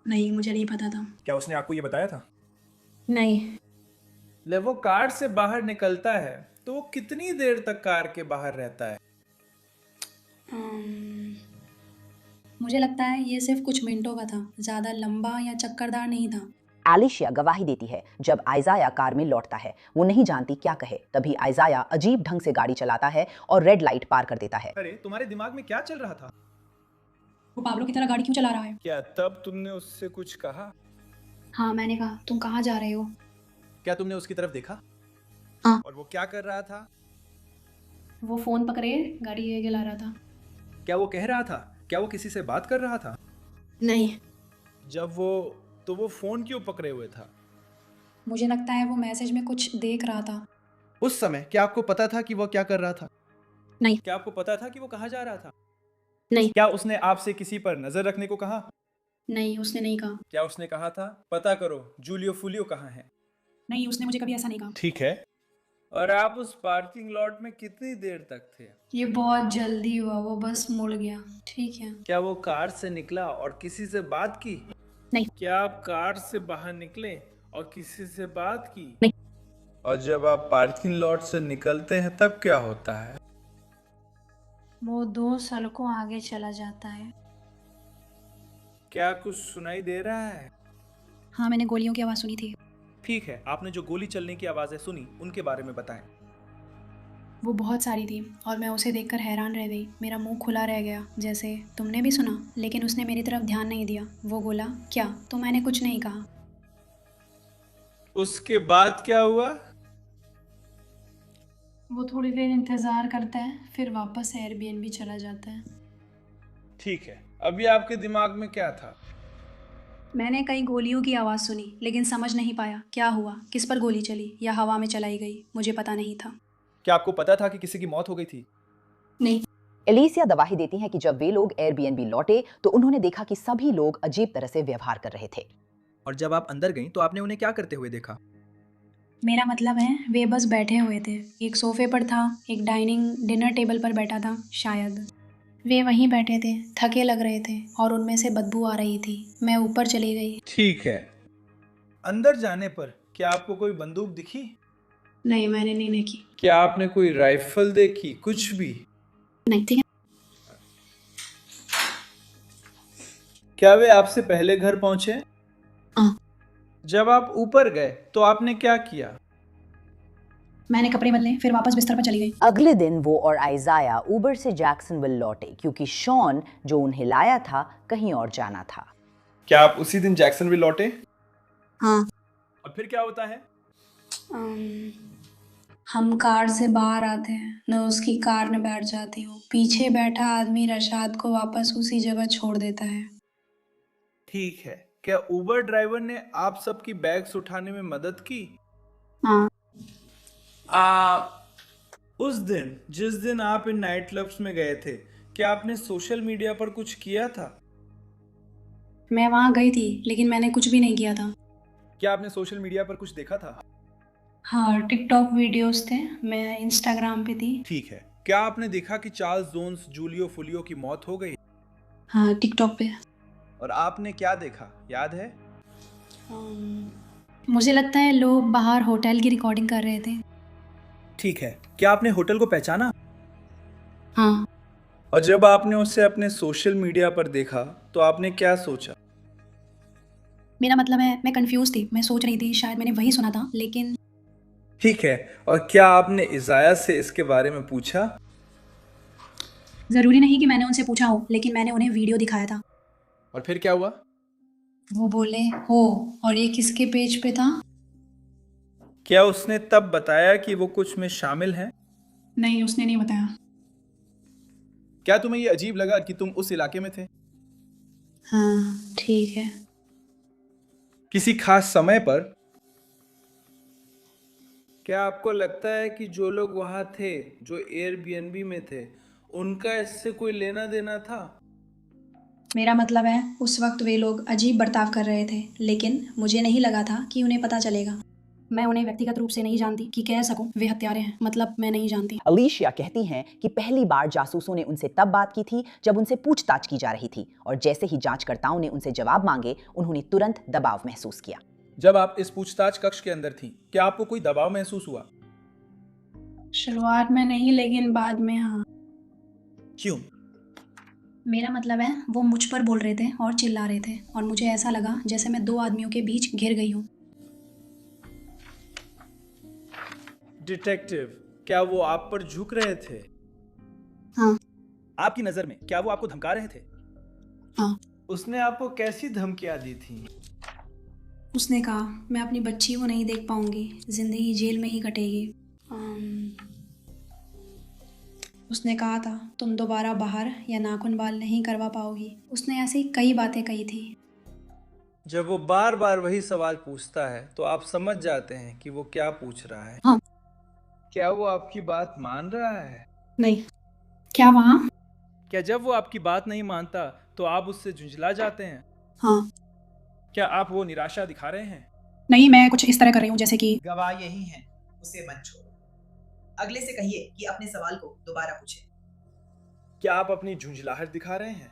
नहीं, मुझे नहीं पता था। क्या उसने आपको ये बताया था? नहीं। जब वो कार से बाहर निकलता है तो वो कितनी देर तक कार के बाहर रहता है? मुझे लगता है ये सिर्फ कुछ मिनटों का था, ज़्यादा लंबा या चक्करदार नहीं था। एलिशिया गवाही देती है जब आइजाया कार में लौटता है। वो नहीं जानती क्या कहे, तभी आइजाया अजीब ढंग से गाड़ी चलाता है और रेड लाइट पार कर देता है। अरे तुम्हारे दिमाग में क्या चल रहा था? वो पाब्लो की तरह गाड़ी क्यों चला रहा है? क्या तब तुमने उससे कुछ कहा? हाँ, मैंने कहा तुम कहाँ जा रहे हो? क्या तुमने उसकी तरफ देखा? हाँ। और वो क्या कर रहा था? वो फोन पकड़े गाड़ी ये गिला रहा था। क्या वो कह रहा था? क्या वो किसी से बात कर रहा था? नहीं। जब वो फोन क्यों पकड़े हुए था? मुझे लगता है वो मैसेज में कुछ देख रहा था। उस समय क्या आपको पता था कि वो क्या कर रहा था? नहीं। क्या आपको पता था कि वो कहाँ जा रहा था? नहीं। क्या उसने आपसे किसी पर नजर रखने को कहा? नहीं, उसने नहीं कहा। क्या उसने कहा था पता करो जूलियो फुलियो कहाँ है? नहीं, उसने मुझे कभी ऐसा नहीं कहा। ठीक है। और आप उस पार्किंग लॉट में कितनी देर तक थे? ये बहुत जल्दी हुआ, वो बस मुड़ गया। ठीक है। क्या वो कार से निकला और किसी से बात की? नहीं। क्या आप कार से बाहर निकले और किसी से बात की? नहीं। और जब आप पार्किंग लॉट से निकलते हैं तब क्या होता है? वो 2 सड़कों आगे चला जाता है। क्या कुछ सुनाई दे रहा है? हाँ, मैंने गोलियों की आवाज़ सुनी थी। ठीक है, आपने जो गोली चलने की आवाज़ें सुनी उनके बारे में बताएं। वो बहुत सारी थी और मैं उसे देखकर हैरान रह गई। मेरा मुंह खुला रह गया, जैसे तुमने भी सुना, लेकिन उसने मेरी तरफ ध्यान नहीं दिया। वो बोला क्या, तो मैंने कुछ नहीं कहा। उसके बाद क्या हुआ? वो थोड़ी देर इंतज़ार करता है, फिर वापस एयरबीएनबी चला जाता है। ठीक है, अभी आपके दिमाग में क्या था? मैंने कई गोलियों की आवाज़ सुनी, लेकिन समझ नहीं पाया क्या हुआ, किस पर गोली चली या हवा में चलाई गई, मुझे पता नहीं था। क्या आपको पता था कि किसी की मौत हो गई थी? नहीं। एलिसिया गवाही देती हैं कि जब वे लोग एयरबीएनबी लौटे तो उन्होंने देखा कि सभी लोग अजीब तरह से व्यवहार कर रहे थे। और जब आप अंदर गईं तो आपने उन्हें क्या करते हुए देखा? मेरा मतलब है वे बस बैठे हुए थे, एक सोफे पर था, एक डाइनिंग डिनर टेबल पर बैठा था शायद। वे वहीं बैठे थे, थके लग रहे थे और उनमें से बदबू आ रही थी। मैं ऊपर चली गई। ठीक है, अंदर जाने पर क्या आपको कोई बंदूक दिखी? नहीं, मैंने नहीं देखी। क्या आपने कोई राइफल देखी? कुछ भी नहीं। ठीक है। क्या वे आपसे पहले घर पहुंचे? हाँ। जब आप ऊपर गए तो आपने क्या किया? मैंने कपड़े बदले, फिर वापस बिस्तर पर चली गई। अगले दिन वो और आइजाया उबर से जैक्सनविल लौटे क्योंकि शॉन जो उन्हें लाया था कहीं और जाना था। क्या आप उसी दिन जैक्सनविल लौटे? हाँ। और फिर क्या होता है? हम कार से बाहर आते हैं, मैं उसकी कार में बैठ जाती हूँ। पीछे बैठा आदमी रशाद को वापस उसी जगह छोड़ देता है। ठीक है, क्या उबर ड्राइवर ने आप सबकी बैग्स उठाने में मदद की? हाँ। उस दिन जिस दिन आप इन नाइट क्लब्स में गए थे, क्या आपने सोशल मीडिया पर कुछ किया था? मैं वहाँ गई थी, लेकिन मैंने कुछ भी नहीं किया था। क्या आपने सोशल मीडिया पर कुछ देखा था? हाँ, टिकटॉक वीडियोस थे, मैं इंस्टाग्राम पे थी। ठीक है, क्या आपने देखा कि चार्ल्स जोन्स जूलियो फुलियो की मौत हो गई? हाँ, टिकटॉक पे। और आपने क्या देखा, याद है? मुझे लगता है लोग बाहर होटल की रिकॉर्डिंग कर रहे थे। ठीक है, क्या आपने होटल को पहचाना? हाँ। और जब आपने उसे अपने सोशल मीडिया पर देखा तो आपने क्या सोचा? मेरा मतलब है मैं कंफ्यूज थी, मैं सोच रही थी शायद मैंने वही सुना था, लेकिन। ठीक है, और क्या आपने इजाया से इसके बारे में पूछा? जरूरी नहीं कि मैंने उनसे पूछा हो, लेकिन मैंने उन्हें वीडियो दिखाया था। और फिर क्या हुआ? वो बोले हो, और ये किसके पेज पे था? क्या उसने तब बताया कि वो कुछ में शामिल है? नहीं, उसने नहीं बताया। क्या तुम्हें ये अजीब लगा कि तुम उस इलाके में थे? हाँ, ठीक है। किसी खास समय पर? क्या आपको लगता है कि जो लोग वहां थे, जो एयरबीएनबी में थे, उनका इससे कोई लेना देना था? मेरा मतलब है उस वक्त वे लोग अजीब बर्ताव कर रहे थे, लेकिन मुझे नहीं लगा था कि उन्हें पता चलेगा। मैं उन्हें व्यक्तिगत रूप से नहीं जानती कि कह सकूं वे हत्यारे हैं, मतलब मैं नहीं जानती। एलिशिया कहती हैं कि पहली बार जासूसों ने उनसे तब बात की थी जब उनसे पूछताछ की जा रही थी, और जैसे ही जांचकर्ताओं ने उनसे जवाब मांगे उन्होंने तुरंत दबाव महसूस किया। जब आप इस पूछताछ कक्ष के अंदर थीं, क्या आपको कोई दबाव महसूस हुआ? शुरुआत में नहीं, लेकिन बाद में हाँ। क्यों? मेरा मतलब है वो मुझ पर बोल रहे थे और चिल्ला रहे थे, और मुझे ऐसा लगा जैसे मैं दो आदमियों के बीच घिर गई हूँ। डिटेक्टिव, क्या वो आप पर झुक रहे थे? हाँ। आपकी नजर में क्या वो आपको धमका रहे थे? हाँ। उसने आपको कैसी धमकियां दी थी? उसने कहा मैं अपनी बच्ची को नहीं देख पाऊंगी, जिंदगी जेल में ही कटेगी। उसने कहा था तुम दोबारा बाहर या नाखून बाल नहीं करवा पाओगी। उसने ऐसी कई बातें कही थी। जब वो बार बार वही सवाल पूछता है तो आप समझ जाते हैं कि वो क्या पूछ रहा है। हाँ। क्या वो आपकी बात मान रहा है? नहीं। क्या वहाँ? क्या जब वो आपकी बात नहीं मानता तो आप उससे झुंझला जाते हैं? हाँ। क्या आप वो निराशा दिखा रहे हैं? नहीं, मैं कुछ इस तरह कर रही हूँ जैसे कि गवाह यही हैं, उसे मत छोड़ो। अगले से कहिए कि अपने सवाल को दोबारा पूछे। क्या आप अपनी झुंझलाहट दिखा रहे हैं?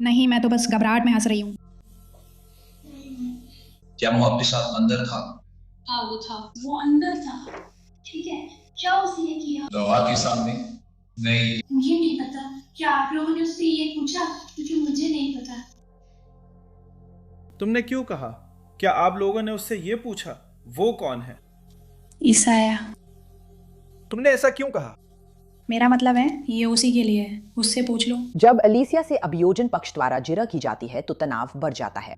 नहीं, मैं तो बस घबराहट में हंस रही हूँ। क्या वो आपके साथ अंदर था? हाँ, वो था, वो अंदर था। ठीक है, क्या उसने किया? गवाह के सामने? नहीं, मुझे नहीं पता। क्या आप लोगों ने उससे ये पूछा? क्योंकि मुझे नहीं पता। तुमने क्यों कहा? क्या आप लोगों ने उससे ये पूछा वो कौन है? ईसाया। तुमने ऐसा क्यों कहा? मेरा मतलब है ये उसी के लिए है, उससे पूछ लो। जब एलिसिया से अभियोजन पक्ष द्वारा जिरह की जाती है तो तनाव बढ़ जाता है।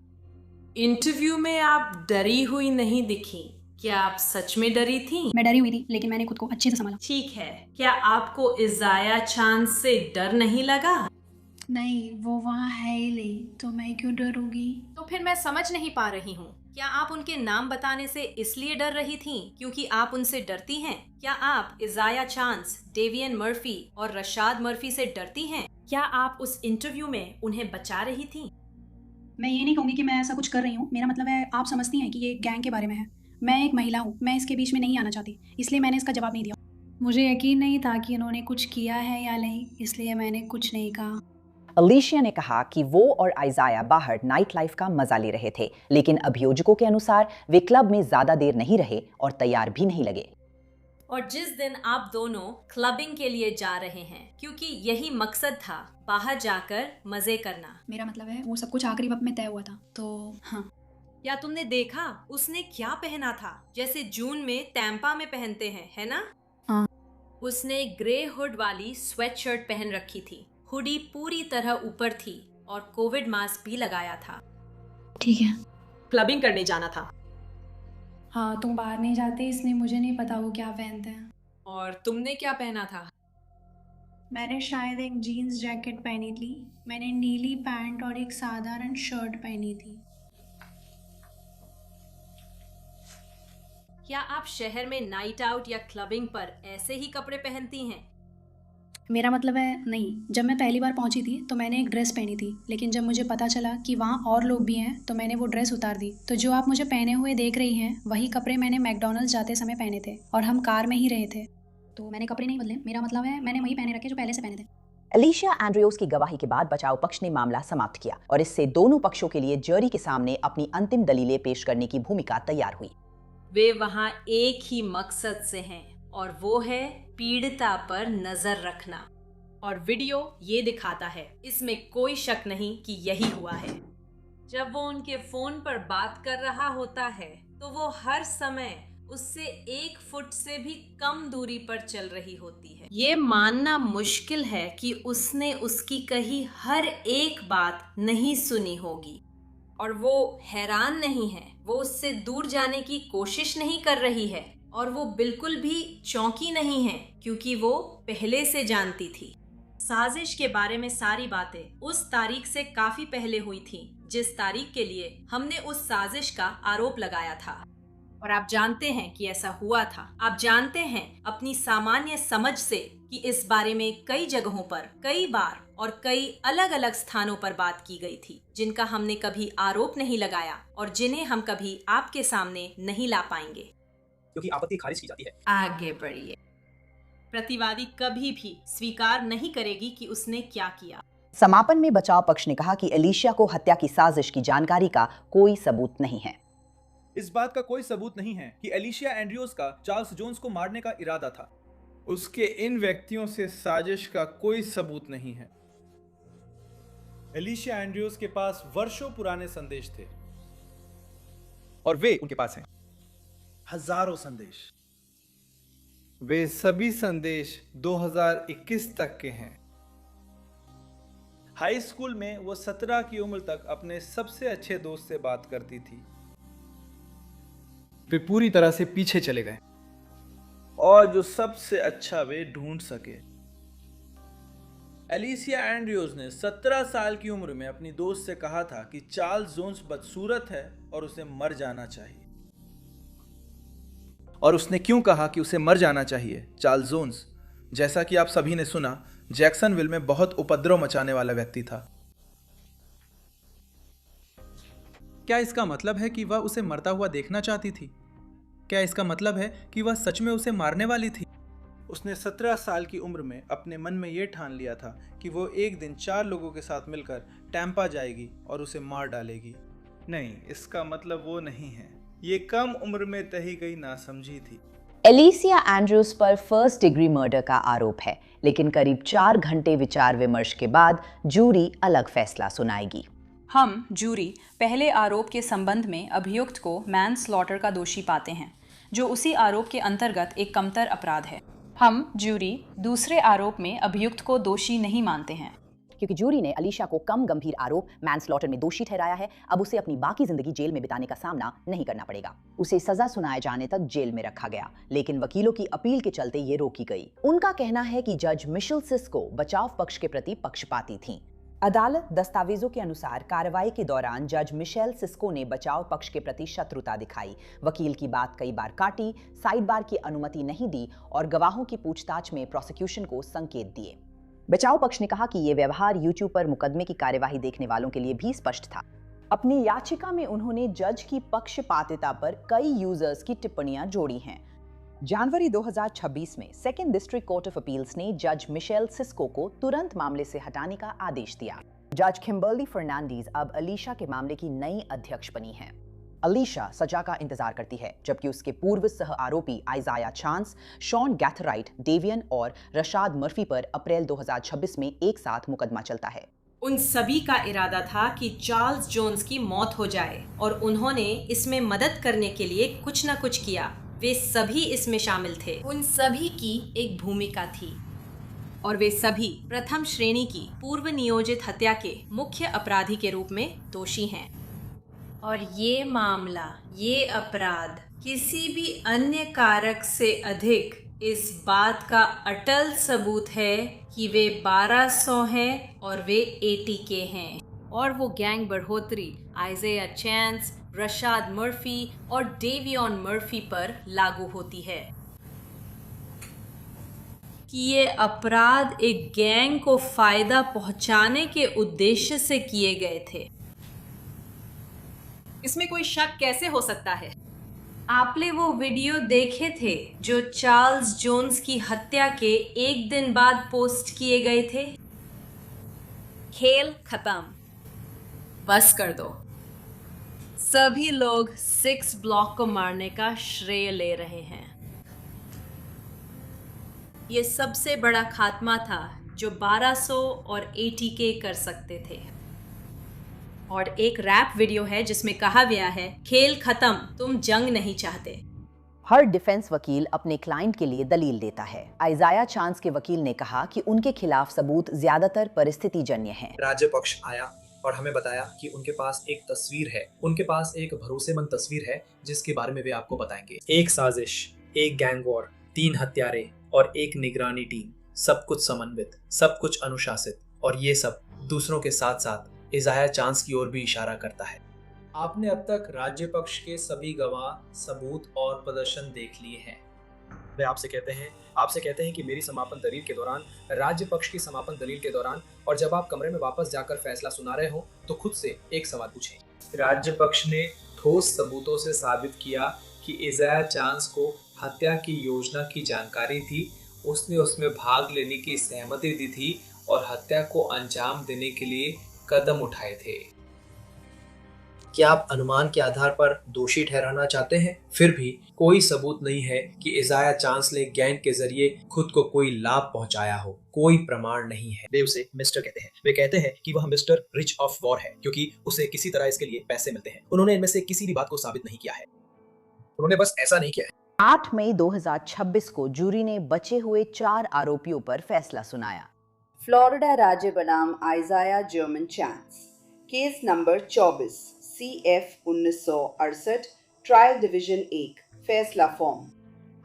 इंटरव्यू में आप डरी हुई नहीं दिखी, क्या आप सच में डरी थी? मैं डरी हुई थी, लेकिन मैंने खुद को अच्छे से संभाला। ठीक है, क्या आपको इजाया चांद से डर नहीं लगा? नहीं, वो वहाँ है ही नहीं, तो मैं क्यों डरूंगी? तो फिर मैं समझ नहीं पा रही हूँ। क्या आप उनके नाम बताने से इसलिए डर रही थीं क्योंकि आप उनसे डरती हैं? क्या आप इजाया चांस, डेवियन मर्फी और रशाद मर्फी से डरती हैं? क्या आप उस इंटरव्यू में उन्हें बचा रही थीं? मैं ये नहीं कहूँगी कि मैं ऐसा कुछ कर रही हूँ। मेरा मतलब है, आप समझती हैं कि ये गैंग के बारे में है। मैं एक महिला हूँ, मैं इसके बीच में नहीं आना चाहती, इसलिए मैंने इसका जवाब नहीं दिया। मुझे यकीन नहीं था कि उन्होंने कुछ किया है या नहीं, इसलिए मैंने कुछ नहीं कहा। अलीशिया ने कहा कि वो और आइजाया बाहर नाइट लाइफ का मजा ले रहे थे, लेकिन अभियोजकों के अनुसार वे क्लब में ज्यादा देर नहीं रहे और तैयार भी नहीं लगे। और जिस दिन आप दोनों क्लबिंग के लिए जा रहे हैं, क्योंकि यही मकसद था, बाहर जाकर मजे करना। मेरा मतलब है, वो सब कुछ आखिरी वक्त में तय हुआ था, तो हाँ। क्या तुमने देखा उसने क्या पहना था, जैसे जून में टैंपा में पहनते हैं, है ना? हाँ। उसने ग्रे हुड वाली स्वेट शर्ट पहन रखी थी, हुडी पूरी तरह ऊपर थी और कोविड मास्क भी लगाया था। ठीक है। क्लबिंग करने जाना था। हाँ, तुम बाहर नहीं जाते, इसलिए मुझे नहीं पता वो क्या पहनते हैं। और तुमने क्या पहना था? मैंने शायद एक जीन्स जैकेट पहनी थी। मैंने नीली पैंट और एक साधारण शर्ट पहनी थी। क्या आप शहर में नाइट आउट या क्लबिंग पर ऐसे ही कपड़े पहनती हैं? मेरा मतलब है, नहीं। जब मैं पहली बार पहुंची थी तो मैंने एक ड्रेस पहनी थी, लेकिन जब मुझे पता चला कि वहाँ और लोग भी हैं तो मैंने वो ड्रेस उतार दी। तो जो आप मुझे पहने हुए देख रही हैं, वही कपड़े मैंने मैकडॉनल्ड्स जाते समय पहने थे और हम कार में ही रहे थे, तो मैंने कपड़े नहीं बदले। मेरा मतलब है, मैंने वही पहने रखे जो पहले से पहने थे। एलिशिया एंड्रयूज की गवाही के बाद बचाव पक्ष ने मामला समाप्त किया और इससे दोनों पक्षों के लिए जरी के सामने अपनी अंतिम दलीलें पेश करने की भूमिका तैयार हुई। वे वहाँ एक ही मकसद से हैं और वो है पीड़िता पर नजर रखना। और वीडियो ये दिखाता है, इसमें कोई शक नहीं कि यही हुआ है। जब वो उनके फोन पर बात कर रहा होता है तो वो हर समय उससे 1 फुट से भी कम दूरी पर चल रही होती है। ये मानना मुश्किल है कि उसने उसकी कही हर एक बात नहीं सुनी होगी। और वो हैरान नहीं है, वो उससे दूर जाने की कोशिश नहीं कर रही है और वो बिल्कुल भी चौंकी नहीं है क्योंकि वो पहले से जानती थी। साजिश के बारे में सारी बातें उस तारीख से काफी पहले हुई थी जिस तारीख के लिए हमने उस साजिश का आरोप लगाया था। और आप जानते हैं कि ऐसा हुआ था। आप जानते हैं अपनी सामान्य समझ से कि इस बारे में कई जगहों पर, कई बार और कई अलग अलग स्थानों पर बात की गई थी, जिनका हमने कभी आरोप नहीं लगाया और जिन्हें हम कभी आपके सामने नहीं ला पाएंगे क्योंकि आपत्ति खारिज की जाती है। आगे बढ़िए। प्रतिवादी कभी भी स्वीकार नहीं करेगी कि उसने क्या किया। समापन में बचाव पक्ष ने कहा कि एलिशिया को हत्या की साजिश की जानकारी का कोई सबूत नहीं है। इस बात का कोई सबूत नहीं है कि एलिशिया एंड्रयूज का चार्ल्स जोन्स को मारने का इरादा था। उसके इन व्यक्तियों से साजिश का कोई सबूत नहीं है। एलिशिया एंड्रयूज के पास वर्षों पुराने संदेश थे और वे उनके पास हैं हजारों संदेश। वे सभी संदेश 2021 तक के हैं। हाई स्कूल में वो 17 की उम्र तक अपने सबसे अच्छे दोस्त से बात करती थी। वे पूरी तरह से पीछे चले गए और जो सबसे अच्छा वे ढूंढ सके। एलिशिया एंड्रयूज ने 17 साल की उम्र में अपनी दोस्त से कहा था कि चार्ल्स जोन्स बदसूरत है और उसे मर जाना चाहिए। और उसने क्यों कहा कि उसे मर जाना चाहिए? चार्ल्स जोन्स, जैसा कि आप सभी ने सुना, जैक्सनविल में बहुत उपद्रव मचाने वाला व्यक्ति था। क्या इसका मतलब है कि वह उसे मरता हुआ देखना चाहती थी? क्या इसका मतलब है कि वह सच में उसे मारने वाली थी? उसने 17 साल की उम्र में अपने मन में यह ठान लिया था कि वो एक दिन 4 लोगों के साथ मिलकर टैंपा जाएगी और उसे मार डालेगी। नहीं, इसका मतलब वो नहीं है। ये कम उम्र में तही गई नासमझी थी। एलिशिया एंड्रयूज पर फर्स्ट डिग्री मर्डर का आरोप है, लेकिन करीब 4 घंटे विचार विमर्श के बाद जूरी अलग फैसला सुनाएगी। हम जूरी पहले आरोप के संबंध में अभियुक्त को मैनस्लॉटर का दोषी पाते हैं, जो उसी आरोप के अंतर्गत एक कमतर अपराध है। हम जूरी दूसरे आरोप में अभियुक्त को दोषी नहीं मानते हैं। क्योंकि जूरी ने अलीशा को कम गंभीर आरोप मैनस्लॉटर में दोषी ठहराया है, अब उसे अपनी बाकी जिंदगी जेल में बिताने का सामना नहीं करना पड़ेगा। उसे सजा सुनाए जाने तक जेल में रखा गया, लेकिन वकीलों की अपील के चलते ये रोकी गई। उनका कहना है कि जज मिशेल सिस्को बचाव पक्ष के प्रति पक्षपाती थीं। अदालत दस्तावेजों के अनुसार कार्रवाई के दौरान जज मिशेल सिस्को ने बचाव पक्ष के प्रति शत्रुता दिखाई, वकील की बात कई बार काटी, साइड बार की अनुमति नहीं दी और गवाहों की पूछताछ में प्रोसिक्यूशन को संकेत दिए। बचाव पक्ष ने कहा कि यह व्यवहार यूट्यूब पर मुकदमे की कार्यवाही देखने वालों के लिए भी स्पष्ट था। अपनी याचिका में उन्होंने जज की पक्षपातिता पर कई यूजर्स की टिप्पणियां जोड़ी हैं। जनवरी 2026 में second district court of appeals ने जज मिशेल सिस्को को तुरंत मामले से हटाने का आदेश दिया। जज किम्बर्ली फर्नांडीज अब अलीशा के मामले की नई अध्यक्ष बनी हैं। अलीशा सजा का इंतजार करती है, जबकि उसके पूर्व सह आरोपी आइजाया चांस, शॉन गैथराइट, डेवियन और रशाद मर्फी पर अप्रैल 2026 में एक साथ मुकदमा चलता है। उन सभी का इरादा था कि चार्ल्स जोन्स की मौत हो जाए और उन्होंने इसमें मदद करने के लिए कुछ न कुछ किया। वे सभी इसमें शामिल थे। उन सभी की एक भूमिका थी और वे सभी प्रथम श्रेणी की पूर्व नियोजित हत्या के मुख्य अपराधी के रूप में दोषी हैं। और ये मामला, ये अपराध किसी भी अन्य कारक से अधिक इस बात का अटल सबूत है कि वे 1200 हैं और वे ATK हैं और वो गैंग बढ़ोतरी आइज़ाया चांस, रशाद मर्फी और डेवियन मर्फी पर लागू होती है कि ये अपराध एक गैंग को फायदा पहुंचाने के उद्देश्य से किए गए थे। इसमें कोई शक कैसे हो सकता है? आपने वो वीडियो देखे थे जो चार्ल्स जोन्स की हत्या के एक दिन बाद पोस्ट किए गए थे? खेल खत्म, बस कर दो। सभी लोग 6 ब्लॉक को मारने का श्रेय ले रहे हैं। ये सबसे बड़ा खात्मा था जो 1200 और ATK कर सकते थे। और एक रैप वीडियो है जिसमें कहा गया है, खेल खत्म, तुम जंग नहीं चाहते। हर डिफेंस वकील अपने क्लाइंट के लिए दलील देता है। आइजाया चांस के वकील ने कहा कि उनके खिलाफ सबूत ज्यादातर परिस्थितिजन्य हैं। राज्य पक्ष आया और हमें बताया कि उनके पास एक तस्वीर है, उनके पास एक भरोसेमंद तस्वीर है जिसके बारे में वे आपको बताएंगे। एक साजिश, एक गैंग वॉर, 3 हत्यारे और एक निगरानी टीम, सब कुछ समन्वित, सब कुछ अनुशासित, और ये सब दूसरों के साथ साथ आइजाया चांस की ओर भी इशारा करता है। आपने अब तक राज्य पक्ष के सभी गवाह, सबूत और प्रदर्शन देख लिए हैं। वे आपसे कहते हैं कि मेरी समापन दलील के दौरान, राज्य पक्ष की समापन दलील के दौरान और जब आप कमरे में वापस जाकर फैसला सुना रहे हो तो खुद से एक सवाल पूछें। राज्य पक्ष ने ठोस सबूतों से साबित किया कि आइजाया चांस को हत्या की योजना की जानकारी थी, उसने उसमें भाग लेने की सहमति दी थी और हत्या को अंजाम देने के लिए कदम उठाए थे। क्या आप अनुमान के आधार पर दोषी ठहराना चाहते हैं? फिर भी कोई सबूत नहीं है कि आइजाया चांस ने गैंग के जरिए खुद को कोई लाभ पहुंचाया हो, कोई प्रमाण नहीं है। वे उसे मिस्टर कहते हैं। वे कहते हैं कि वह मिस्टर रिच ऑफ वॉर है क्योंकि उसे किसी तरह इसके लिए पैसे मिलते हैं। उन्होंने इनमें से किसी भी बात को साबित नहीं किया है, उन्होंने बस ऐसा नहीं किया है। 8 मई 2026 को जूरी ने बचे हुए 4 आरोपियों पर फैसला सुनाया। फ्लोरिडा राज्य बनाम आइजाया German chance, case number 24 CF 1968, trial division 1, फैसला फॉर्म।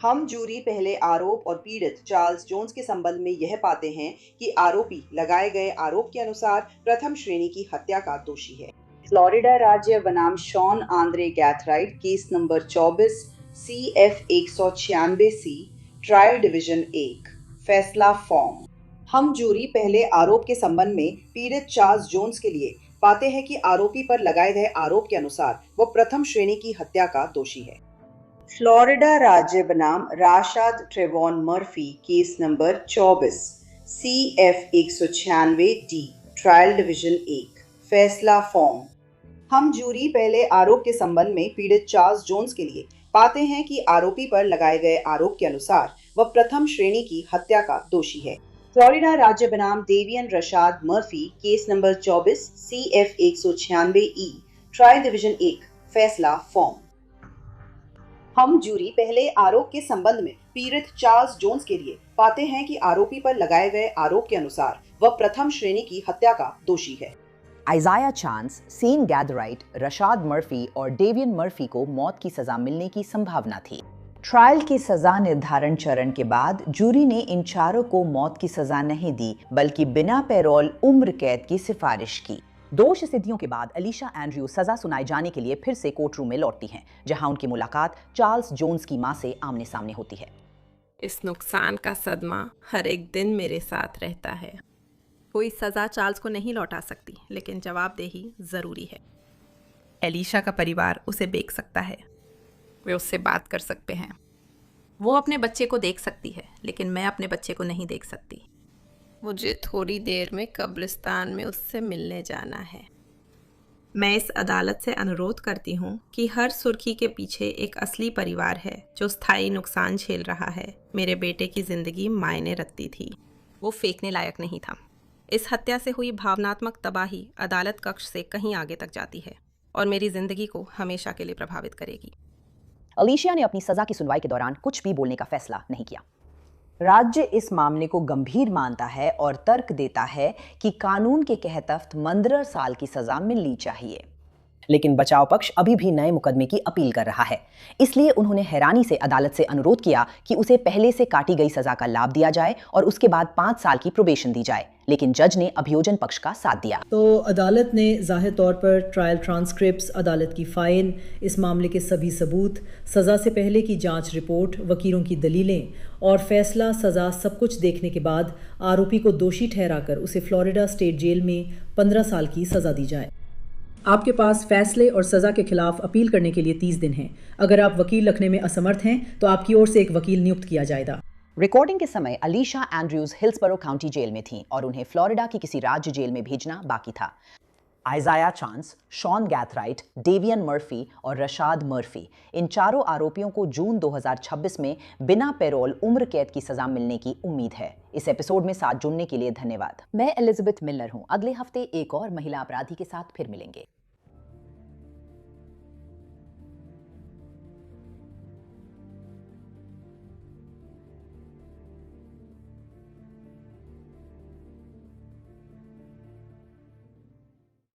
हम जूरी पहले आरोप और पीड़ित चार्ल्स जोन्स के संबंध में यह पाते हैं कि आरोपी लगाए गए आरोप के अनुसार प्रथम श्रेणी की हत्या का दोषी है। फ्लोरिडा राज्य बनाम Shawn Andre Gathright, case number 24 CF 196C, trial division 1, फैसला फॉर्म। हम जूरी पहले आरोप के संबंध में पीड़ित चार्ल्स जोन्स के लिए पाते हैं कि आरोपी पर लगाए गए आरोप के अनुसार वो प्रथम श्रेणी की हत्या का दोषी है। फ्लोरिडा राज्य बनाम Rashad Trevon Murphy, case number 24 CF 196D, trial division 1, फैसला फॉर्म। हम जूरी पहले आरोप के संबंध में पीड़ित चार्ल्स जोन्स के लिए पाते हैं कि आरोपी पर लगाए गए आरोप के अनुसार वह प्रथम श्रेणी की हत्या का दोषी है। फ्लोरिडा राज्य बनाम Davion Rashad Murphy, case number 24 CF 196E, trial division 1, फैसला फॉर्म। हम जूरी पहले आरोप के संबंध में पीड़ित चार्ल्स जोन्स के लिए पाते हैं कि आरोपी पर लगाए गए आरोप के अनुसार वह प्रथम श्रेणी की हत्या का दोषी है। Isaiah Chance, Sean Gathright, Rashad Murphy और डेवियन मर्फी को मौत की सजा मिलने की संभावना थी। ट्रायल की सजा निर्धारण चरण के बाद जूरी ने इन चारों को मौत की सजा नहीं दी, बल्कि बिना पैरोल उम्र कैद की सिफारिश की। दोष सिद्धियों के बाद एलिशा एंड्रयूज सजा सुनाए जाने के लिए फिर से कोर्ट रूम में लौटती हैं, जहां उनकी मुलाकात चार्ल्स जोन्स की मां से आमने सामने होती है। इस नुकसान का सदमा हर एक दिन मेरे साथ रहता है। कोई सजा चार्ल्स को नहीं लौटा सकती, लेकिन जवाबदेही जरूरी है। एलिशा का परिवार उसे बेच सकता है, वे उससे बात कर सकते हैं। वो अपने बच्चे को देख सकती है, लेकिन मैं अपने बच्चे को नहीं देख सकती। मुझे थोड़ी देर में कब्रिस्तान में उससे मिलने जाना है। मैं इस अदालत से अनुरोध करती हूँ कि हर सुर्खी के पीछे एक असली परिवार है जो स्थायी नुकसान झेल रहा है। मेरे बेटे की जिंदगी मायने रखती थी, वो फेंकने लायक नहीं था। इस हत्या से हुई भावनात्मक तबाही अदालत कक्ष से कहीं आगे तक जाती है और मेरी जिंदगी को हमेशा के लिए प्रभावित करेगी। अलीशिया ने अपनी सजा की सुनवाई के दौरान कुछ भी बोलने का फैसला नहीं किया। राज्य इस मामले को गंभीर मानता है और तर्क देता है कि कानून के कहतफ्त 15 साल की सजा मिलनी चाहिए, लेकिन बचाव पक्ष अभी भी नए मुकदमे की अपील कर रहा है। इसलिए उन्होंने हैरानी से अदालत से अनुरोध किया कि उसे पहले से काटी गई सजा का लाभ दिया जाए और उसके बाद 5 साल की प्रोबेशन दी जाए, लेकिन जज ने अभियोजन पक्ष का साथ दिया। तो अदालत ने जाहिर तौर पर ट्रायल ट्रांसक्रिप्ट्स, अदालत की फाइल, इस मामले के सभी सबूत, सज़ा से पहले की जांच रिपोर्ट, वकीलों की दलीलें और फैसला सज़ा सब कुछ देखने के बाद आरोपी को दोषी ठहराकर उसे फ्लोरिडा स्टेट जेल में 15 साल की सज़ा दी जाए। आपके पास फैसले और सज़ा के खिलाफ अपील करने के लिए 30 दिन हैं। अगर आप वकील रखने में असमर्थ हैं तो आपकी ओर से एक वकील नियुक्त किया जाएगा। रिकॉर्डिंग के समय अलीशा एंड्रयूज हिल्सबरो काउंटी जेल में थीं और उन्हें फ्लोरिडा की किसी राज्य जेल में भेजना बाकी था। आइजाया चांस, शॉन गैथराइट, डेवियन मर्फी और रशाद मर्फी, इन चारों आरोपियों को जून 2026 में बिना पैरोल उम्र कैद की सजा मिलने की उम्मीद है। इस एपिसोड में साथ जुड़ने के लिए धन्यवाद। मैं एलिजाबेथ मिलर हूं। अगले हफ्ते एक और महिला अपराधी के साथ फिर मिलेंगे।